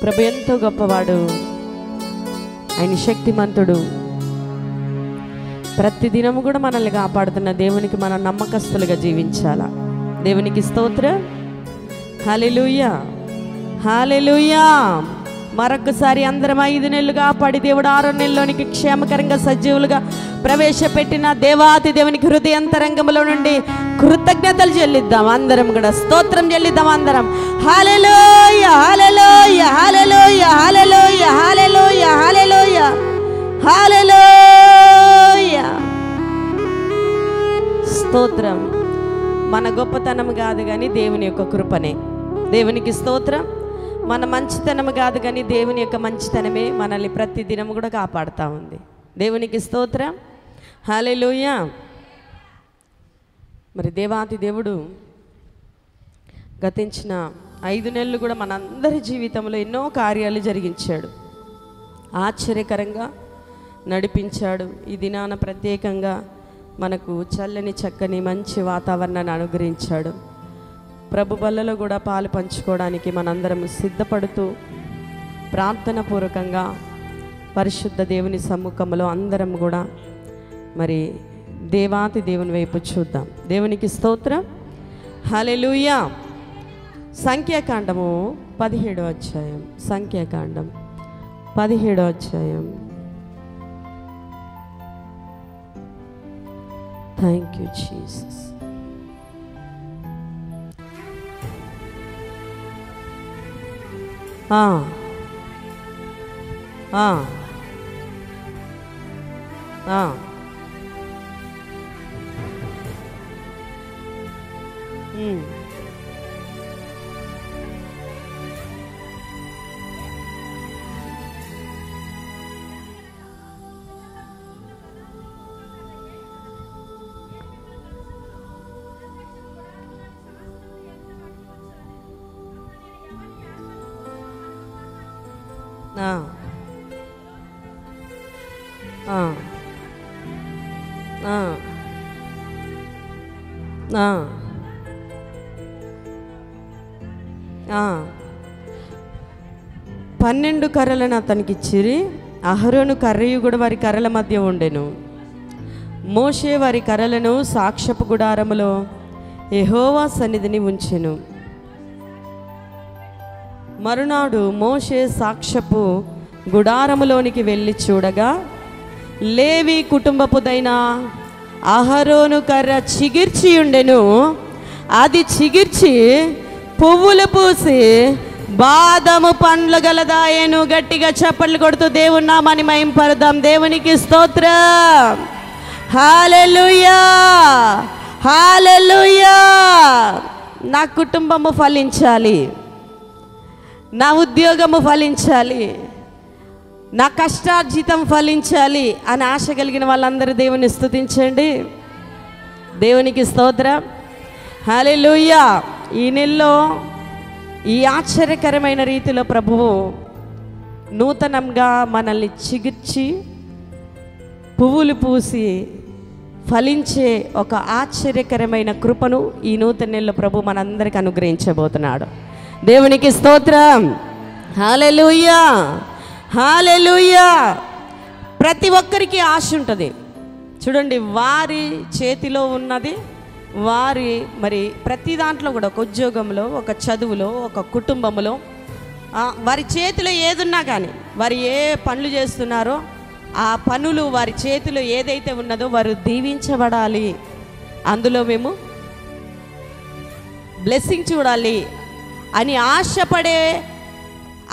ప్రభు ఎంతో గొప్పవాడు, ఆయన శక్తిమంతుడు. ప్రతి దినము కూడా మనల్ని కాపాడుతున్న దేవునికి మనం నమ్మకస్తులుగా జీవించాలా. దేవునికి స్తోత్రం. హల్లెలూయా, హల్లెలూయా. మరొకసారి అందరం 5 నెలలు కాపాడి దేవుడు 6వ నెలలోనికి క్షేమకరంగా సజీవులుగా ప్రవేశపెట్టిన దేవాతి దేవునికి హృదయంతరంగంలో నుండి కృతజ్ఞతలు చెల్లిద్దాం. అందరం కూడా స్తోత్రం చెల్లిద్దాం. అందరం హల్లెలూయా, హల్లెలూయా, హల్లెలూయా, హల్లెలూయా, హల్లెలూయా, హల్లెలూయా, హల్లెలూయా. స్తోత్రం. మన గొప్పతనం కాదు కానీ దేవుని యొక్క కృపనే. దేవునికి స్తోత్రం. మన మంచితనం కాదు కానీ దేవుని యొక్క మంచితనమే మనల్ని ప్రతి దినం కూడా కాపాడుతూ ఉంది. దేవునికి స్తోత్రం. హల్లెలూయా. మరి దేవాతి దేవుడు గతించిన 5 నెలలు కూడా మనందరి జీవితంలో ఎన్నో కార్యాలు జరిగించాడు, ఆశ్చర్యకరంగా నడిపించాడు. ఈ దినాన ప్రత్యేకంగా మనకు చల్లని చక్కని మంచి వాతావరణాన్ని అనుగ్రహించాడు. ప్రభు బల్లలో కూడా పాలు పంచుకోవడానికి మనందరం సిద్ధపడుతూ ప్రార్థన పూర్వకంగా పరిశుద్ధ దేవుని సమ్ముఖంలో అందరం కూడా మరి దేవాతి దేవుని వైపు చూద్దాం. దేవునికి స్తోత్రం. హల్లెలూయా. సంఖ్యాకాండము 17వ అధ్యాయం. సంఖ్యాకాండం 17వ అధ్యాయం. Thank you Jesus. ఆ ఆ ఆ ఆ 12 కర్రలను అతనికి ఇచ్చిరి. అహరోను కర్రయు కూడా వారి కర్రల మధ్య ఉండెను. మోషే వారి కర్రలను సాక్ష్యపు గుడారములో యెహోవా సన్నిధిని ఉంచెను. మరునాడు మోషే సాక్ష్యపు గుడారములోనికి వెళ్ళి చూడగా లేవి కుటుంబపుదైన అహరోను కర్ర చిగిర్చి ఉండెను. అది చిగిర్చి పువ్వులు పూసి బాదము పండ్లు గలదాయను. గట్టిగా చప్పట్లు కొడుతూ దేవుని నామాన్ని మహింపరుద్దాం. దేవునికి స్తోత్రం. హల్లెలూయా, హల్లెలూయా. నా కుటుంబము ఫలించాలి, నా ఉద్యోగము ఫలించాలి, నా కష్టార్జితం ఫలించాలి అని ఆశ కలిగిన వాళ్ళందరూ దేవుని స్తుతించండి. దేవునికి స్తోత్రం. హల్లెలూయా. ఈ నెలలో ఈ ఆశ్చర్యకరమైన రీతిలో ప్రభువు నూతనంగా మనల్ని చిగిర్చి పువ్వులు పూసి ఫలించే ఒక ఆశ్చర్యకరమైన కృపను ఈ నూతన నెలలో ప్రభు మనందరికీ అనుగ్రహించబోతున్నాడు. దేవునికి స్తోత్రం. హల్లెలూయా, హల్లెలూయా. ప్రతి ఒక్కరికి ఆశ ఉంటుంది. చూడండి, వారి చేతిలో ఉన్నది వారి మరి ప్రతి దాంట్లో కూడా ఒక ఉద్యోగంలో, ఒక చదువులో, ఒక కుటుంబంలో వారి చేతిలో ఏదున్నా కానీ వారు ఏ పనులు చేస్తున్నారో ఆ పనులు వారి చేతిలో ఏదైతే ఉన్నదో వారు దీవించబడాలి, అందులో మేము బ్లెస్సింగ్ చూడాలి అని ఆశపడే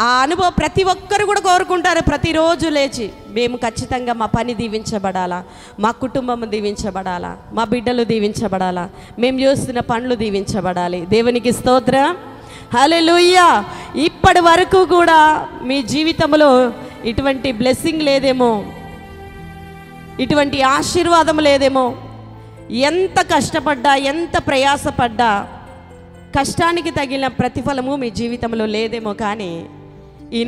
ఆ అనుభవం ప్రతి ఒక్కరు కూడా కోరుకుంటారు. ప్రతిరోజు లేచి మేము ఖచ్చితంగా మా పని దీవించబడాలా, మా కుటుంబం దీవించబడాలా, మా బిడ్డలు దీవించబడాలా, మేము చేస్తున్న పనులు దీవించబడాలి. దేవునికి స్తోత్రం. హల్లెలూయా. ఇప్పటి వరకు కూడా మీ జీవితంలో ఇటువంటి బ్లెస్సింగ్ లేదేమో, ఇటువంటి ఆశీర్వాదం లేదేమో. ఎంత కష్టపడ్డా, ఎంత ప్రయాసపడ్డా కష్టానికి తగిన ప్రతిఫలము మీ జీవితంలో లేదేమో. కానీ ఈ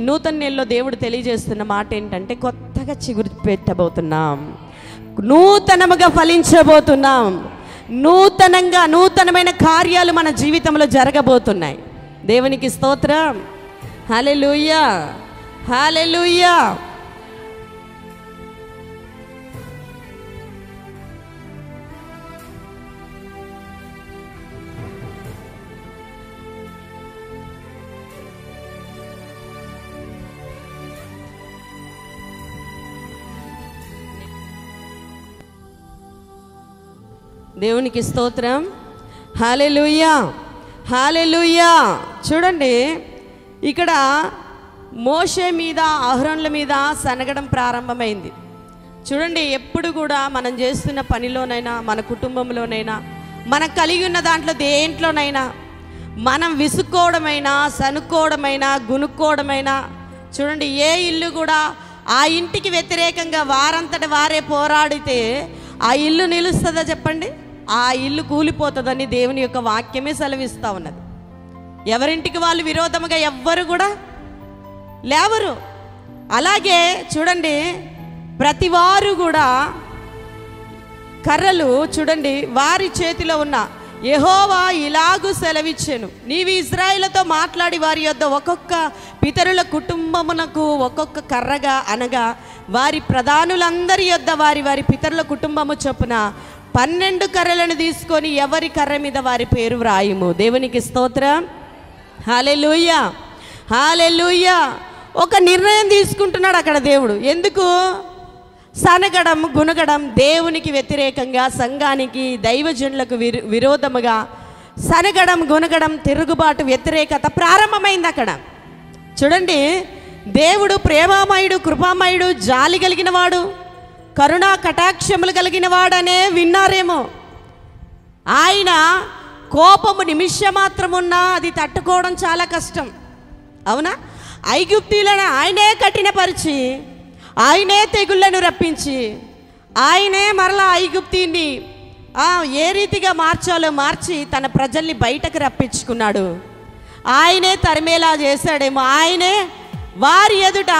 నూతన నెలలో దేవుడు తెలియజేస్తున్న మాట ఏంటంటే, కొత్తగా చిగురు పెట్టబోతున్నాం, నూతనముగా ఫలించబోతున్నాం, నూతనమైన కార్యాలు మన జీవితంలో జరగబోతున్నాయి. దేవునికి స్తోత్రం. హల్లెలూయా, హల్లెలూయా. దేవునికి స్తోత్రం. హల్లెలూయా, హల్లెలూయా. చూడండి, ఇక్కడ మోషే మీద అహరోనుల మీద సనగడం ప్రారంభమైంది. చూడండి, ఎప్పుడు కూడా మనం చేస్తున్న పనిలోనైనా, మన కుటుంబంలోనైనా, మనకు కలిగి ఉన్న దాంట్లో దేంట్లోనైనా మనం విసుక్కోవడమైనా, సనుక్కోవడమైనా, గునుక్కోవడమైనా, చూడండి, ఏ ఇల్లు కూడా ఆ ఇంటికి వ్యతిరేకంగా వారంతట వారే పోరాడితే ఆ ఇల్లు నిలుస్తుందా చెప్పండి? ఆ ఇల్లు కూలిపోతుందని దేవుని యొక్క వాక్యమే సెలవిస్తూ ఉన్నది. ఎవరింటికి వాళ్ళు విరోధముగా ఎవ్వరు కూడా లేవరు. అలాగే చూడండి, ప్రతివారు కూడా కర్రలు చూడండి వారి చేతిలో ఉన్న యెహోవా ఇలాగు సెలవిచ్చెను, నీవు ఇశ్రాయేలుతో మాట్లాడి వారి యొద్ద ఒక్కొక్క పితరుల కుటుంబమునకు ఒక్కొక్క కర్రగా, అనగా వారి ప్రధానులందరి యొద్ద వారి వారి పితరుల కుటుంబము చొప్పున 12 కర్రలను తీసుకొని ఎవరి కర్ర మీద వారి పేరు వ్రాయుము. దేవునికి స్తోత్రం. హల్లెలూయా, హల్లెలూయా. ఒక నిర్ణయం తీసుకుంటున్నాడు అక్కడ దేవుడు. ఎందుకు? సనగడం, గునగడం, దేవునికి వ్యతిరేకంగా, సంఘానికి, దైవజనులకు విరోధముగా సనగడం, గునగడం, తిరుగుబాటు, వ్యతిరేకత ప్రారంభమైంది అక్కడ. చూడండి, దేవుడు ప్రేమామయుడు, కృపామయుడు, జాలి కలిగిన వాడు, కరుణా కటాక్షములు కలిగిన వాడనే విన్నారేమో. ఆయన కోపము నిమిషమాత్రమున్నా అది తట్టుకోవడం చాలా కష్టం, అవునా? ఐగుప్తీయులను ఆయనే కఠినపరిచి, ఆయనే తెగుళ్లను రప్పించి, ఆయనే మరలా ఐగుప్తీని ఏ రీతిగా మార్చాలో మార్చి తన ప్రజల్ని బయటకు రప్పించుకున్నాడు. ఆయనే తరిమేలా చేశాడేమో. ఆయనే వారి ఎదుట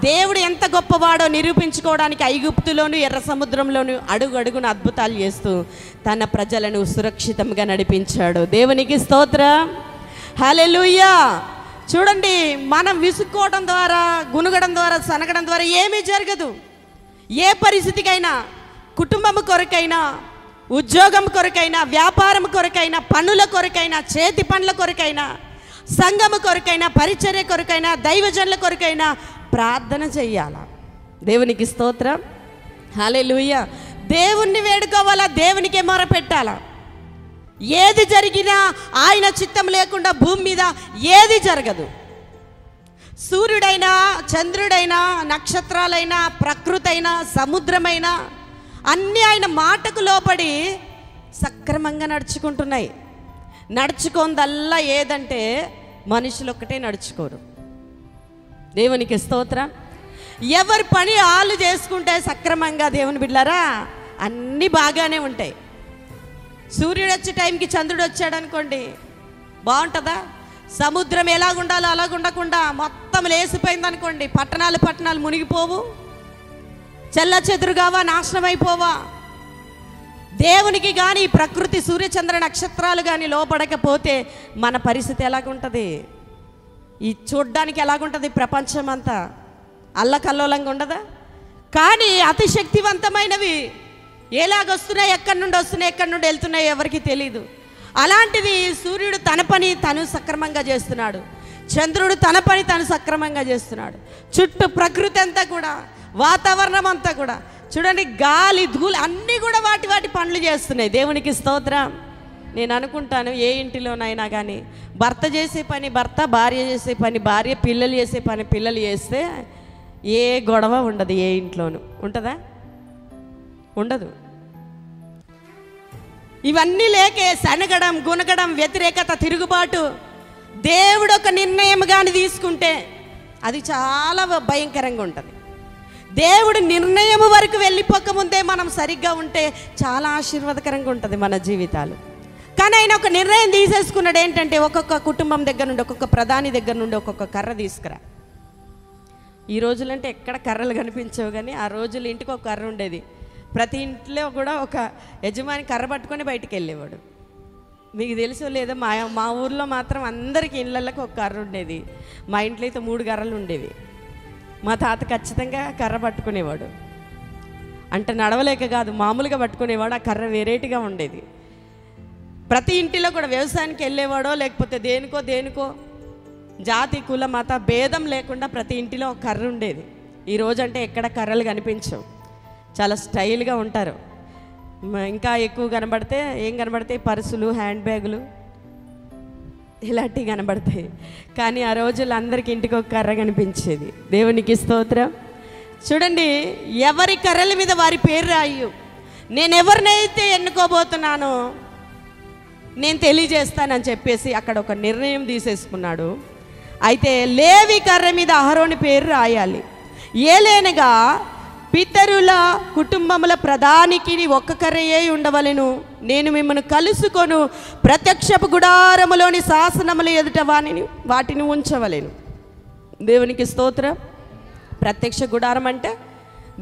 దేవుడు ఎంత గొప్పవాడో నిరూపించుకోవడానికి ఐగుప్తులోను, ఎర్ర సముద్రంలోను అడుగు అడుగున అద్భుతాలు చేస్తూ తన ప్రజలను సురక్షితంగా నడిపించాడు. దేవునికి స్తోత్రం. హల్లెలూయా. చూడండి, మనం విసుక్కోవడం ద్వారా, గునుగడం ద్వారా, సనగడం ద్వారా ఏమీ జరగదు. ఏ పరిస్థితికైనా, కుటుంబం కొరకైనా, ఉద్యోగం కొరకైనా, వ్యాపారం కొరకైనా, పనుల కొరకైనా, చేతి పనుల కొరకైనా, సంఘము కొరకైనా, పరిచర్య కొరకైనా, దైవజనుల కొరకైనా ప్రార్థన చెయ్యాల. దేవునికి స్తోత్రం. హల్లెలూయా. దేవుణ్ణి వేడుకోవాలా, దేవునికే మొరపెట్టాలా. ఏది జరిగినా ఆయన చిత్తం లేకుండా భూమి మీద ఏది జరగదు. సూర్యుడైనా, చంద్రుడైనా, నక్షత్రాలైనా, ప్రకృతి అయినా, సముద్రమైనా అన్నీ ఆయన మాటకు లోపడి సక్రమంగా నడుచుకుంటున్నాయి. నడుచుకోందల్లా ఏదంటే మనుషులు ఒక్కటే నడుచుకోరు. దేవునికి స్తోత్రం. ఎవరి పని వాళ్ళు చేసుకుంటే సక్రమంగా, దేవుని బిడ్డలారా, అన్నీ బాగానే ఉంటాయి. సూర్యుడు వచ్చే టైంకి చంద్రుడు వచ్చాడు అనుకోండి, బాగుంటుందా? సముద్రం ఎలాగుండాలో అలాగుండకుండా మొత్తం లేసిపోయింది అనుకోండి, పట్టణాలు మునిగిపోవు, చెల్ల చెదురుగావా, నాశనం అయిపోవా. దేవునికి కానీ ప్రకృతి, సూర్యచంద్ర నక్షత్రాలు కానీ లోపడకపోతే మన పరిస్థితి ఎలాగుంటుంది? ఈ చూడ్డానికి ఎలాగుంటుంది? ప్రపంచం అంతా అల్లకల్లోలంగా ఉండదా? కానీ అతి శక్తివంతమైనవి ఎలాగొస్తున్నాయి, ఎక్కడి నుండి వస్తున్నాయి, ఎక్కడి నుండి వెళ్తున్నాయి ఎవరికి తెలీదు. అలాంటిది సూర్యుడు తన పని తను సక్రమంగా చేస్తున్నాడు, చంద్రుడు తన పని తను సక్రమంగా చేస్తున్నాడు. చుట్టూ ప్రకృతి అంతా కూడా, వాతావరణం అంతా కూడా చూడండి, గాలి, ధూళి అన్నీ కూడా వాటి పనులు చేస్తున్నాయి. దేవునికి స్తోత్రం. నేను అనుకుంటాను, ఏ ఇంటిలోనైనా కానీ భర్త చేసే పని భర్త, భార్య చేసే పని భార్య, పిల్లలు చేసే పని పిల్లలు చేస్తే ఏ గొడవ ఉండదు. ఏ ఇంట్లోనూ ఉంటుందా? ఉండదు. ఇవన్నీ లేకే సనగడం, గునగడం, వ్యతిరేకత, తిరుగుబాటు. దేవుడు ఒక నిర్ణయం కానీ తీసుకుంటే అది చాలా భయంకరంగా ఉంటుంది. దేవుడు నిర్ణయం వరకు వెళ్ళిపోకముందే మనం సరిగ్గా ఉంటే చాలా ఆశీర్వాదకరంగా ఉంటుంది మన జీవితాలు. కానీ ఆయన ఒక నిర్ణయం తీసేసుకున్నాడు. ఏంటంటే ఒక్కొక్క కుటుంబం దగ్గర నుండి, ఒక్కొక్క ప్రధాని దగ్గర నుండి ఒక్కొక్క కర్ర తీసుకురా. ఈ రోజులంటే ఎక్కడ కర్రలు కనిపించవు, కానీ ఆ రోజులు ఇంటికి ఒక కర్ర ఉండేది. ప్రతి ఇంట్లో కూడా ఒక యజమాని కర్ర పట్టుకొని బయటికి వెళ్ళేవాడు. మీకు తెలుసో లేదో, మా ఊర్లో మాత్రం అందరికి ఇళ్ళకి ఒక కర్ర ఉండేది. మా ఇంట్లో అయితే 3 కర్రలు ఉండేవి. మా తాత ఖచ్చితంగా కర్ర పట్టుకునేవాడు. అంటే నడవలేక కాదు, మామూలుగా పట్టుకునేవాడు. ఆ కర్ర వెరైటీగా ఉండేది. ప్రతి ఇంటిలో కూడా వ్యవసాయానికి వెళ్ళేవాడో లేకపోతే దేనికో జాతి కుల మత భేదం లేకుండా ప్రతి ఇంటిలో ఒక కర్ర ఉండేది. ఈరోజు అంటే ఎక్కడ కర్రలు కనిపించవు, చాలా స్టైల్గా ఉంటారు. ఇంకా ఎక్కువ కనబడతాయి పర్సులు, హ్యాండ్ బ్యాగులు ఇలాంటివి కనబడతాయి. కానీ ఆ రోజుల్లో అందరికి ఇంటికి ఒక కర్ర కనిపించేది. దేవునికి స్తోత్రం. చూడండి, ఎవరి కర్రల మీద వారి పేరు రాయు. నేను ఎవరినైతే ఎన్నుకోబోతున్నానో నేను తెలియజేస్తానని చెప్పేసి అక్కడ ఒక నిర్ణయం తీసేసుకున్నాడు. అయితే లేవి కర్ర మీద అహరోని పేరు రాయాలి. ఏలేనగా పితరుల కుటుంబముల ప్రధానికి ఒక్క కర్రయే ఉండవలెను. నేను మిమ్మల్ని కలుసుకొను ప్రత్యక్షపు గుడారములోని శాసనముల ఎదుట వాటిని ఉంచవలెను. దేవునికి స్తోత్రం. ప్రత్యక్ష గుడారం అంటే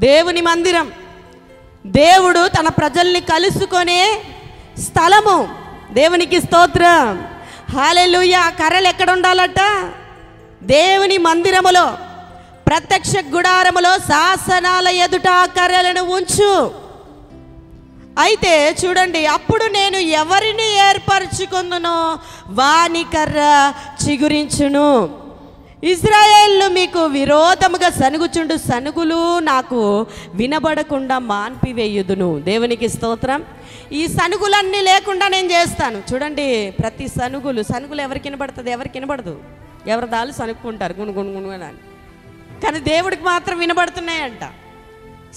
దేవుని మందిరం, దేవుడు తన ప్రజల్ని కలుసుకొనే స్థలము. దేవునికి స్తోత్రం. హల్లెలూయా. కర్రలు ఎక్కడ ఉండాలట? దేవుని మందిరములో, ప్రత్యక్ష గుడారములో శాసనాల ఎదుట కర్రలను ఉంచు. అయితే చూడండి, అప్పుడు నేను ఎవరిని ఏర్పరచుకుందునో వాని కర్ర చిగురించును. ఇశ్రాయేలు మీకు విరోధముగా సనుగుచుండు సనుగులు నాకు వినబడకుండా మాన్పివేయుదును. దేవునికి స్తోత్రం. ఈ సనుగులన్నీ లేకుండా నేను చేస్తాను. చూడండి, ప్రతి సనుగులు ఎవరికి వినబడుతుంది? ఎవరికి వినబడదు. ఎవరి దాళ్ళు సనుక్కుంటారు గుణగుణగుణ అని. కానీ దేవుడికి మాత్రం వినబడుతున్నాయంట.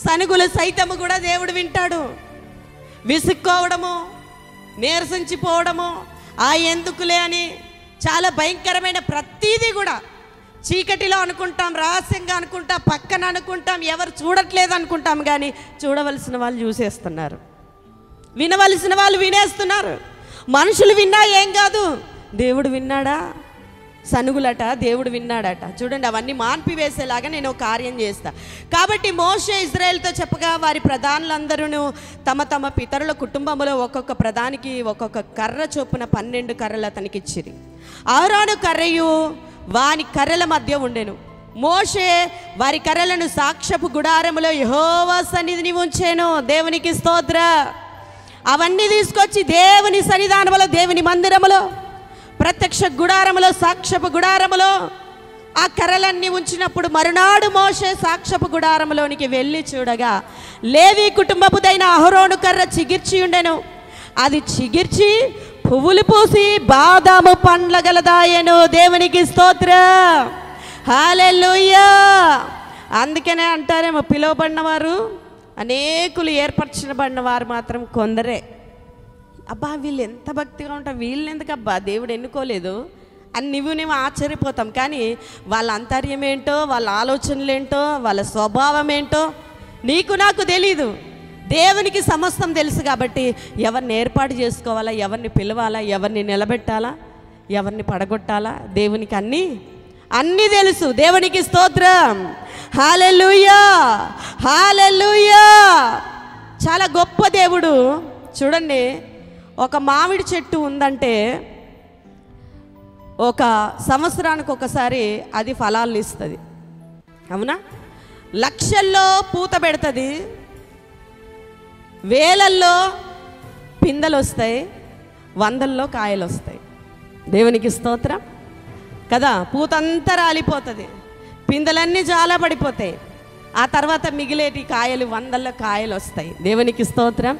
సనుగులు సైతము కూడా దేవుడు వింటాడు. విసుక్కోవడము, నీరసించిపోవడము, ఎందుకులే అని చాలా భయంకరమైన ప్రతీది కూడా చీకటిలో అనుకుంటాం, రహస్యంగా అనుకుంటాం, పక్కన అనుకుంటాం, ఎవరు చూడట్లేదు అనుకుంటాం. కానీ చూడవలసిన వాళ్ళు చూసేస్తున్నారు, వినవలసిన వాళ్ళు వినేస్తున్నారు. మనుషులు విన్నా ఏం కాదు, దేవుడు విన్నాడా? సనుగులట దేవుడు విన్నాడట. చూడండి, అవన్నీ మాన్పివేసేలాగా నేను ఒక కార్యం చేస్తా. కాబట్టి మోషే ఇజ్రాయేల్తో చెప్పగా వారి ప్రధానులందరూ తమ తమ పితరుల కుటుంబంలో ఒక్కొక్క ప్రధానికి ఒక్కొక్క కర్ర చొప్పున 12 కర్రలు అతనికి ఇచ్చిరి. అహరోను కర్రయు వాని కర్రల మధ్య ఉండెను. మోషే వారి కర్రలను సాక్ష్యపు గుడారములో యెహోవా సన్నిధిని ఉంచెను. దేవునికి స్తోత్ర. అవన్నీ తీసుకొచ్చి దేవుని సన్నిధానములో, దేవుని మందిరములో, ప్రత్యక్ష గుడారములో, సాక్ష్యపు గుడారములో ఆ కర్రలన్నీ ఉంచినప్పుడు మరునాడు మోషే సాక్ష్యపు గుడారములోనికి వెళ్ళి చూడగా లేవి కుటుంబపుదైన అహరోను కర్ర చిగిర్చి ఉండెను. అది చిగిర్చి పువ్వులు పూసి బాదాము పండ్ల గలదాయను. దేవునికి స్తోత్ర. హల్లెలూయా. అందుకనే అంటారేమో, పిలువబడిన వారు అనేకులు, ఏర్పరచబడిన వారు మాత్రం కొందరే. అబ్బా, వీళ్ళు ఎంత భక్తిగా ఉంటారు, వీళ్ళని ఎందుకు అబ్బా దేవుడు ఎన్నుకోలేదు అని నువ్వు ఆశ్చర్యపోతాం. కానీ వాళ్ళ అంతర్యం ఏంటో, వాళ్ళ ఆలోచనలు ఏంటో, వాళ్ళ స్వభావం ఏంటో నీకు నాకు తెలీదు. దేవునికి సమస్తం తెలుసు. కాబట్టి ఎవరిని ఏర్పాటు చేసుకోవాలా, ఎవరిని పిలవాలా, ఎవరిని నిలబెట్టాలా, ఎవరిని పడగొట్టాలా, దేవునికి అన్నీ తెలుసు. దేవునికి స్తోత్రం. హల్లెలూయా, హల్లెలూయా. చాలా గొప్ప దేవుడు. చూడండి, ఒక మామిడి చెట్టు ఉందంటే ఒక సంవత్సరానికి ఒకసారి అది ఫలాలను ఇస్తుంది. అవునా? లక్షల్లో పూత పెడుతుంది, వేలల్లో పిందెలు వస్తాయి, వందల్లో కాయలు వస్తాయి. దేవునికి స్తోత్రం కదా. పూతంతా రాలిపోతుంది, పిందెలన్నీ చాలా పడిపోతాయి. ఆ తర్వాత మిగిలేటి కాయలు, వందల్లో కాయలు వస్తాయి. దేవునికి స్తోత్రం.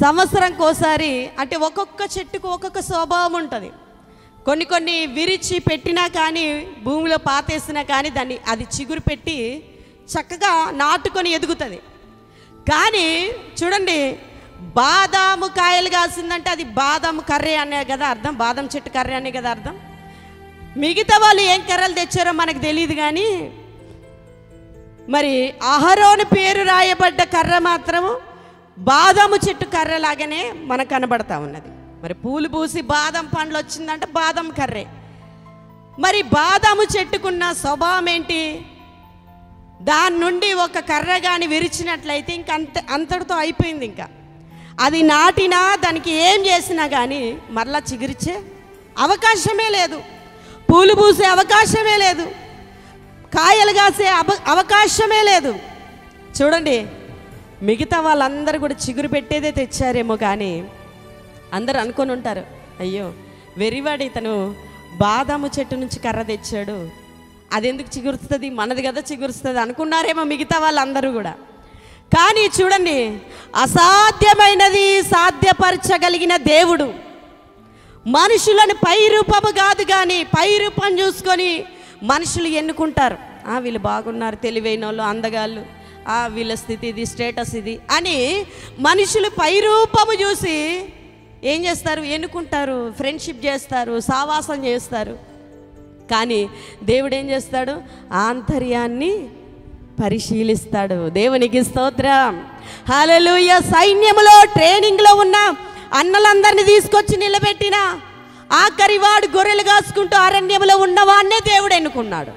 సంవత్సరంకోసారి, అంటే ఒక్కొక్క చెట్టుకు ఒక్కొక్క స్వభావం ఉంటుంది. కొన్ని విరిచి పెట్టినా కానీ, భూమిలో పాతేసినా కానీ అది చిగురు పెట్టి చక్కగా నాటుకొని ఎదుగుతుంది. కానీ చూడండి, బాదాము కాయలు కాసిందంటే అది బాదాము కర్రీ అనే కదా అర్థం, బాదం చెట్టు కర్రీ అనే కదా అర్థం. మిగతా వాళ్ళు ఏం కర్రలు తెచ్చారో మనకు తెలియదు. కానీ మరి అహరోను పేరు రాయబడ్డ కర్ర మాత్రము బాదాము చెట్టు కర్ర లాగానే మనకు కనబడతా ఉన్నది. మరి పూలు పూసి బాదం పండ్లు వచ్చిందంటే బాదం కర్రే. మరి బాదాము చెట్టుకున్న స్వభావం ఏంటి? దాని నుండి ఒక కర్ర కానీ విరిచినట్లయితే ఇంక అంతటితో అయిపోయింది. ఇంకా అది నాటినా దానికి ఏం చేసినా కానీ మరలా చిగురిచ్చే అవకాశమే లేదు, పూలు పూసే అవకాశమే లేదు, కాయలు కాసే అవకాశమే లేదు. చూడండి, మిగతా వాళ్ళందరూ కూడా చిగురు పెట్టేదే తెచ్చారేమో, కానీ అందరూ అనుకొని ఉంటారు, అయ్యో వెరివాడి ఇతను బాదాము చెట్టు నుంచి కర్ర తెచ్చాడు, అదెందుకు చిగురుస్తుంది, మనది కదా చిగురుస్తుంది అనుకున్నారేమో మిగతా వాళ్ళందరూ కూడా. కానీ చూడండి, అసాధ్యమైనది సాధ్యపరచగలిగిన దేవుడు మనుషులను పై రూపము కాదు కానీ పై రూపం చూసుకొని మనుషులు ఎన్నుకుంటారు. వీళ్ళు బాగున్నారు, తెలివైన వాళ్ళు, అందగాళ్ళు, వీళ్ళ స్థితి ఇది, స్టేటస్ ఇది అని మనుషులు పై రూపము చూసి ఏం చేస్తారు, ఎన్నుకుంటారు, ఫ్రెండ్షిప్ చేస్తారు, సావాసం చేస్తారు. కానీ దేవుడు ఏం చేస్తాడు, ఆంతర్యాన్ని పరిశీలిస్తాడు. దేవునికి స్తోత్రం, హల్లెలూయా. సైన్యములో ట్రైనింగ్లో ఉన్న అన్నలందరినీ తీసుకొచ్చి నిలబెట్టిన ఆఖరివాడు గొర్రెలు కాసుకుంటూ అరణ్యంలో ఉన్నవాన్నే దేవుడు ఎన్నుకున్నాడు.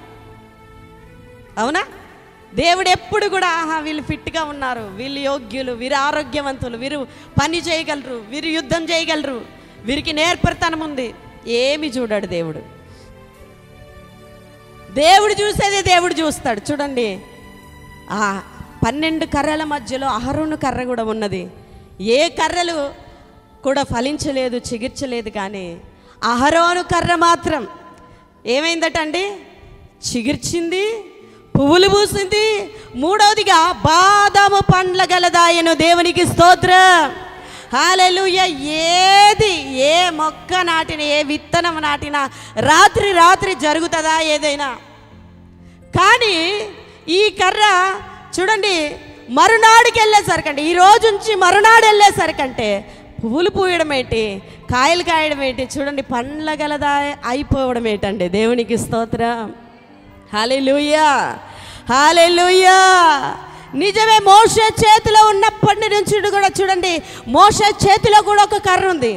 అవునా? దేవుడు ఎప్పుడు కూడా వీళ్ళు ఫిట్గా ఉన్నారు, వీళ్ళు యోగ్యులు, వీరు ఆరోగ్యవంతులు, వీరు పని చేయగలరు, వీరు యుద్ధం చేయగలరు, వీరికి నేర్పరితనం ఉంది, ఏమి చూడాడు దేవుడు. దేవుడు చూసేది దేవుడు చూస్తాడు. చూడండి, 12 కర్రల మధ్యలో అహరోను కర్ర కూడా ఉన్నది. ఏ కర్రలు కూడా ఫలించలేదు, చిగిర్చలేదు, కానీ అహరోను కర్ర మాత్రం ఏమైందట అండి, చిగిర్చింది, పువ్వులు పూసింది. మూడవదిగా బాదాము పండ్ల గలదాయను. దేవునికి స్తోత్రం, హల్లెలూయా. ఏది, ఏ మొక్క నాటిన, ఏ విత్తనం నాటినా రాత్రి రాత్రి జరుగుతుందా ఏదైనా? కానీ ఈ కర్ర చూడండి, మరునాడుకి వెళ్ళేసరికంటే, ఈ రోజు నుంచి మరునాడు వెళ్ళేసరికంటే పువ్వులు పూయడం ఏంటి, కాయలు కాయడం ఏంటి, చూడండి పండ్ల గలదా అయిపోవడం ఏంటండి. దేవునికి స్తోత్రం, హల్లెలూయా, హల్లెలూయా. నిజమే, మోషే చేతిలో ఉన్నప్పటి నుంచి కూడా చూడండి, మోషే చేతిలో కూడా ఒక కర్ర ఉంది.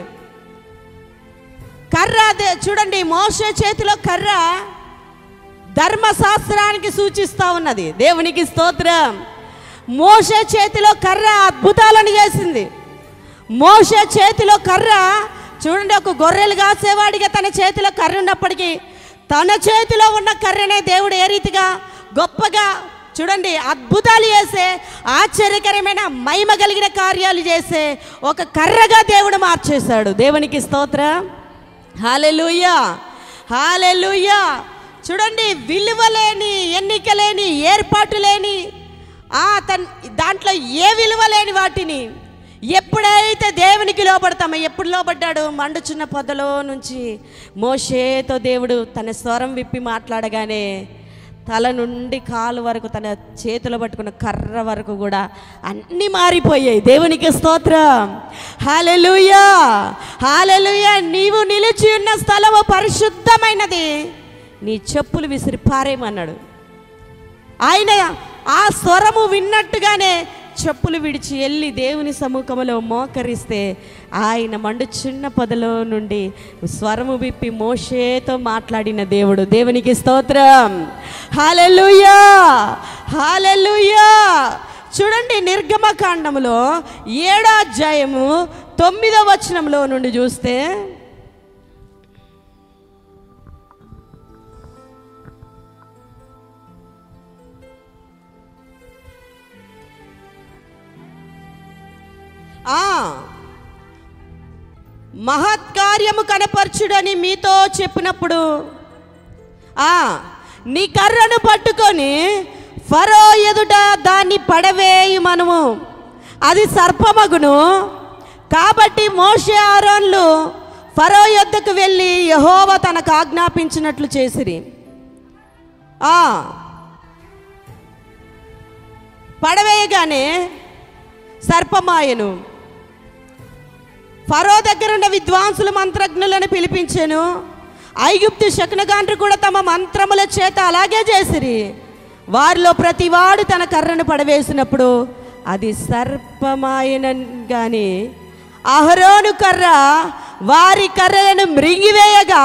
కర్ర అదే చూడండి, మోషే చేతిలో కర్ర ధర్మశాస్త్రానికి సూచిస్తూ ఉన్నది. దేవునికి స్తోత్రం. మోషే చేతిలో కర్ర అద్భుతాలను చేసింది. మోషే చేతిలో కర్ర చూడండి, ఒక గొర్రెలు కాసేవాడిగా తన చేతిలో కర్ర ఉన్నప్పటికీ తన చేతిలో ఉన్న కర్రనే దేవుడు ఏ రీతిగా గొప్పగా చూడండి అద్భుతాలు చేసే, ఆశ్చర్యకరమైన మహిమ కలిగిన కార్యాలు చేసే ఒక కర్రగా దేవుడు మార్చేశాడు. దేవునికి స్తోత్రం, హల్లెలూయా, హల్లెలూయా. చూడండి, విలువ లేని, ఎన్నిక లేని, ఏర్పాటు లేని, దాంట్లో ఏ విలువ లేని వాటిని ఎప్పుడైతే దేవునికి లోబడతామో, ఎప్పుడు లోబడ్డాడు, మండుచున్న పొదలో నుంచి మోషేతో దేవుడు తన స్వరం విప్పి మాట్లాడగానే తల నుండి కాలు వరకు, తన చేతిలో పట్టుకున్న కర్ర వరకు కూడా అన్నీ మారిపోయాయి. దేవునికి స్తోత్రం, హల్లెలూయా, హల్లెలూయా. నీవు నిలిచి ఉన్న స్థలము పరిశుద్ధమైనది, నీ చెప్పులు విసిరి పారేయమన్నాడు. ఆయన ఆ స్వరము విన్నట్టుగానే చెప్పులు విడిచి వెళ్ళి దేవుని సముఖంలో మోకరిస్తే ఆయన మండుచున్న పొదలో నుండి స్వరము విప్పి మోషేతో మాట్లాడిన దేవుడు. దేవునికి స్తోత్రం, హల్లెలూయా, హల్లెలూయా. చూడండి, నిర్గమకాండములో 7వ అధ్యాయము 9వ వచనంలో నుండి చూస్తే, మహత్కార్యము కనపరచుడని మీతో చెప్పినప్పుడు నీ కర్రను పట్టుకొని ఫరో ఎదుట దాన్ని పడవేయమనుము, అది సర్పమగును. కాబట్టి మోషే ఆరోన్లు ఫరో యొద్దకు వెళ్ళి యెహోవా తనకు ఆజ్ఞాపించినట్లు చేసిరి. పడవేయగానే సర్పమాయను. ఫరో దగ్గర ఉన్న విద్వాంసులు మంత్రజ్ఞులను పిలిపించాను. ఐగుప్తు శకునగాండ్రు కూడా తమ మంత్రముల చేత అలాగే చేసిరి. వారిలో ప్రతివాడు తన కర్రను పడవేసినప్పుడు అది సర్పమాయనని. కానీ అహరోను కర్ర వారి కర్రలను మృంగివేయగా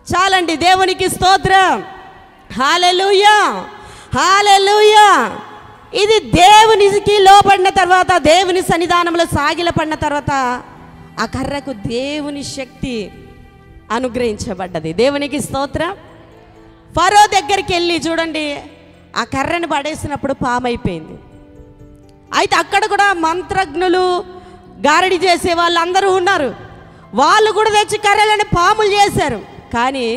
చాలండి. దేవునికి స్తోత్రం, హల్లెలూయా, హల్లెలూయా. ఇది దేవునికి లోపడిన తర్వాత, దేవుని సన్నిధానంలో సాగిలపడిన తర్వాత ఆ కర్రకు దేవుని శక్తి అనుగ్రహించబడ్డది. దేవునికి స్తోత్రం. ఫరో దగ్గరికి వెళ్ళి చూడండి, ఆ కర్రను పడేసినప్పుడు పామైపోయింది. అయితే అక్కడ కూడా మంత్రజ్ఞులు, గారడి చేసే వాళ్ళు అందరూ ఉన్నారు. వాళ్ళు కూడా తెచ్చి కర్రలను పాములు చేశారు. కానీ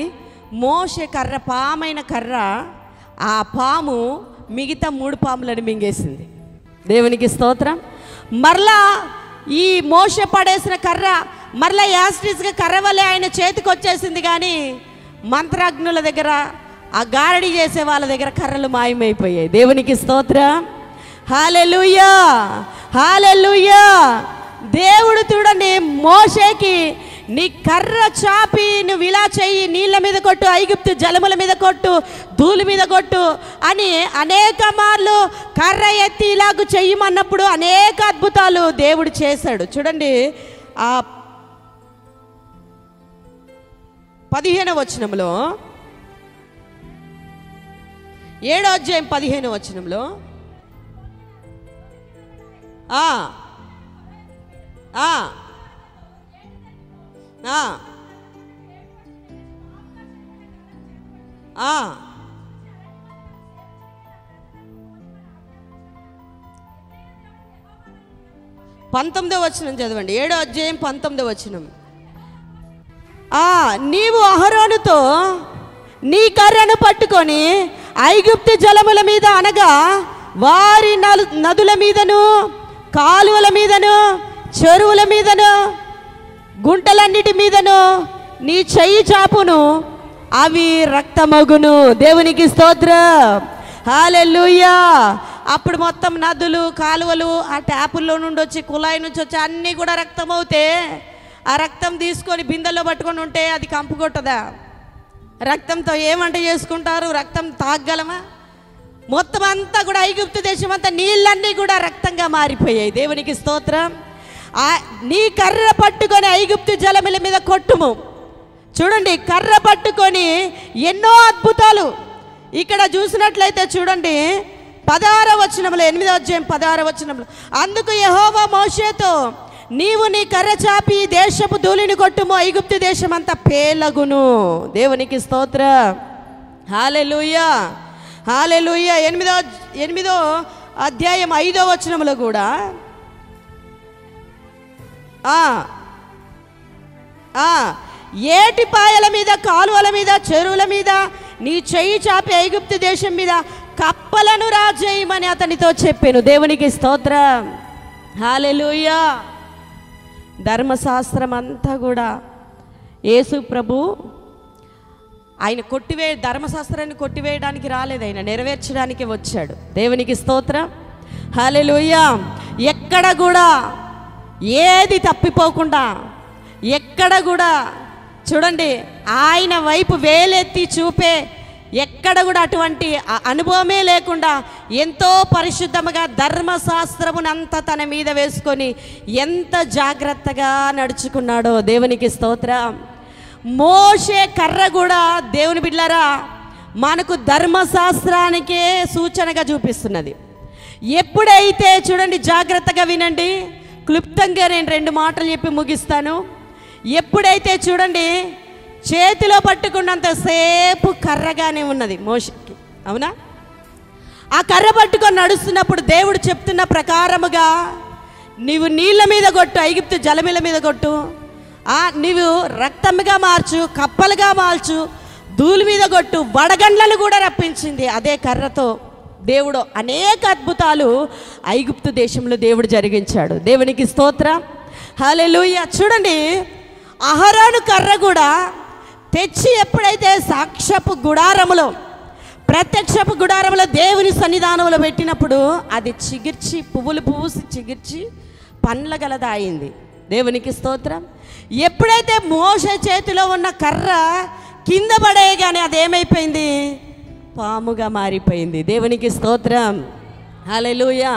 మోషే కర్ర, పామైన కర్ర, ఆ పాము మిగతా 3 పాములను మింగేసింది. దేవునికి స్తోత్రం. మరలా ఈ మోషే పడేసిన కర్ర మరలా యాస్టిస్గా కర్ర వల్లే ఆయన చేతికి వచ్చేసింది. కానీ మంత్రాజ్ఞుల దగ్గర, ఆ గారడి చేసే వాళ్ళ దగ్గర కర్రలు మాయమైపోయాయి. దేవునికి స్తోత్రం. హల్లెలూయా, హల్లెలూయా. దేవుడు చూడండి మోషేకి, నీ కర్ర చాపి నువ్వు ఇలా చెయ్యి, నీళ్ళ మీద కొట్టు, ఐగుప్తు జలముల మీద కొట్టు, ధూళి మీద కొట్టు అని అనేక మార్లు కర్ర ఎత్తి ఇలాగ చెయ్యమన్నప్పుడు అనేక అద్భుతాలు దేవుడు చేశాడు. చూడండి ఆ 15వ వచనంలో, 7వ అధ్యాయం 15వ వచనంలో, ఆ ఆ ఆ ఆ 19వ వచనం చదవండి. 7వ అధ్యాయం 19వ వచనం. నీవు అహరోనుతో నీ కర్రను పట్టుకొని ఐగుప్తు జలముల మీద, అనగా వారి నదుల మీదను, కాలువల మీదను, చెరువుల మీదను, గుంటలన్నిటి మీదను నీ చెయ్యి చాపును, అవి రక్తమగును. దేవునికి స్తోత్రం. హల్లెలూయా. అప్పుడు మొత్తం నదులు, కాలువలు, ఆ ట్యాపుల్లో నుండి వచ్చి, కుళాయి నుంచి వచ్చి అన్నీ కూడా రక్తం అవుతే, ఆ రక్తం తీసుకొని బిందెల్లో పట్టుకొని ఉంటే అది కంపు కొట్టదా? రక్తంతో ఏమంట చేసుకుంటారు? రక్తం తాగలమా? మొత్తం అంతా కూడా ఐగుప్తు దేశం అంతా నీళ్ళన్నీ కూడా రక్తంగా మారిపోయాయి. దేవునికి స్తోత్రం. నీ కర్ర పట్టుకొని ఐగుప్తు జలముల మీద కొట్టుము. చూడండి, కర్ర పట్టుకొని ఎన్నో అద్భుతాలు ఇక్కడ చూసినట్లయితే చూడండి 16వ వచనంలో, 8వ అధ్యాయం 16వ వచనంలో, అందుకు యెహోవా మోషేతో, నీవు నీ కర్ర చాపి దేశపు ధూళిని కొట్టుము, ఐగుప్తు దేశం అంతా పేలగును. దేవునికి స్తోత్రం. హల్లెలూయా, హల్లెలూయా. 8వ అధ్యాయం 5వ వచనంలో కూడా ఏటి పాయల మీద, కాలువల మీద, చెరువుల మీద నీ చెయ్యి చాపి ఐగుప్తు దేశం మీద కప్పలను రాజేయమని అతనితో చెప్పాను. దేవునికి స్తోత్రం. హల్లెలూయా. ధర్మశాస్త్రం అంతా కూడా యేసు ప్రభు ఆయన ధర్మశాస్త్రాన్ని కొట్టివేయడానికి రాలేదు, ఆయన నెరవేర్చడానికి వచ్చాడు. దేవునికి స్తోత్రం. హల్లెలూయా. ఎక్కడ కూడా ఏది తప్పిపోకుండా, ఎక్కడ కూడా చూడండి ఆయన వైపు వేలెత్తి చూపే, ఎక్కడ కూడా అటువంటి అనుభవమే లేకుండా ఎంతో పరిశుద్ధముగా ధర్మశాస్త్రమునంతా తన మీద వేసుకొని ఎంత జాగ్రత్తగా నడుచుకున్నాడో. దేవునికి స్తోత్రం. మోషే కర్ర కూడా దేవుని బిడ్డలారా మనకు ధర్మశాస్త్రానికే సూచనగా చూపిస్తున్నది. ఎప్పుడైతే చూడండి, జాగ్రత్తగా వినండి, క్లుప్తంగా నేను 2 మాటలు చెప్పి ముగిస్తాను. ఎప్పుడైతే చూడండి చేతిలో పట్టుకున్నంతసేపు కర్రగానే ఉన్నది మోషేకి, అవునా? ఆ కర్ర పట్టుకొని నడుస్తున్నప్పుడు దేవుడు చెప్తున్న ప్రకారముగా నీవు నీళ్ళ మీద కొట్టు, ఐగుప్తు జలముల మీద కొట్టు, నీవు రక్తముగా మార్చు, కప్పలుగా మార్చు, ధూళి మీద కొట్టు, వడగండ్లను కూడా రప్పించింది అదే కర్రతో. దేవుడు అనేక అద్భుతాలు ఐగుప్తు దేశంలో దేవుడు జరిగించాడు. దేవునికి స్తోత్రం. హల్లెలూయా. చూడండి, అహరోను కర్ర కూడా తెచ్చి ఎప్పుడైతే సాక్షపు గుడారములో, ప్రత్యక్షపు గుడారములో దేవుని సన్నిధానంలో పెట్టినప్పుడు అది చిగిర్చి, పువ్వులు పూసి చిగిర్చి పండ్ల గలదాయింది. దేవునికి స్తోత్రం. ఎప్పుడైతే మోషే చేతిలో ఉన్న కర్ర కింద పడేయగానే అదేమైపోయింది? పాముగా మారిపోయింది. దేవునికి స్తోత్రం. హల్లెలూయా.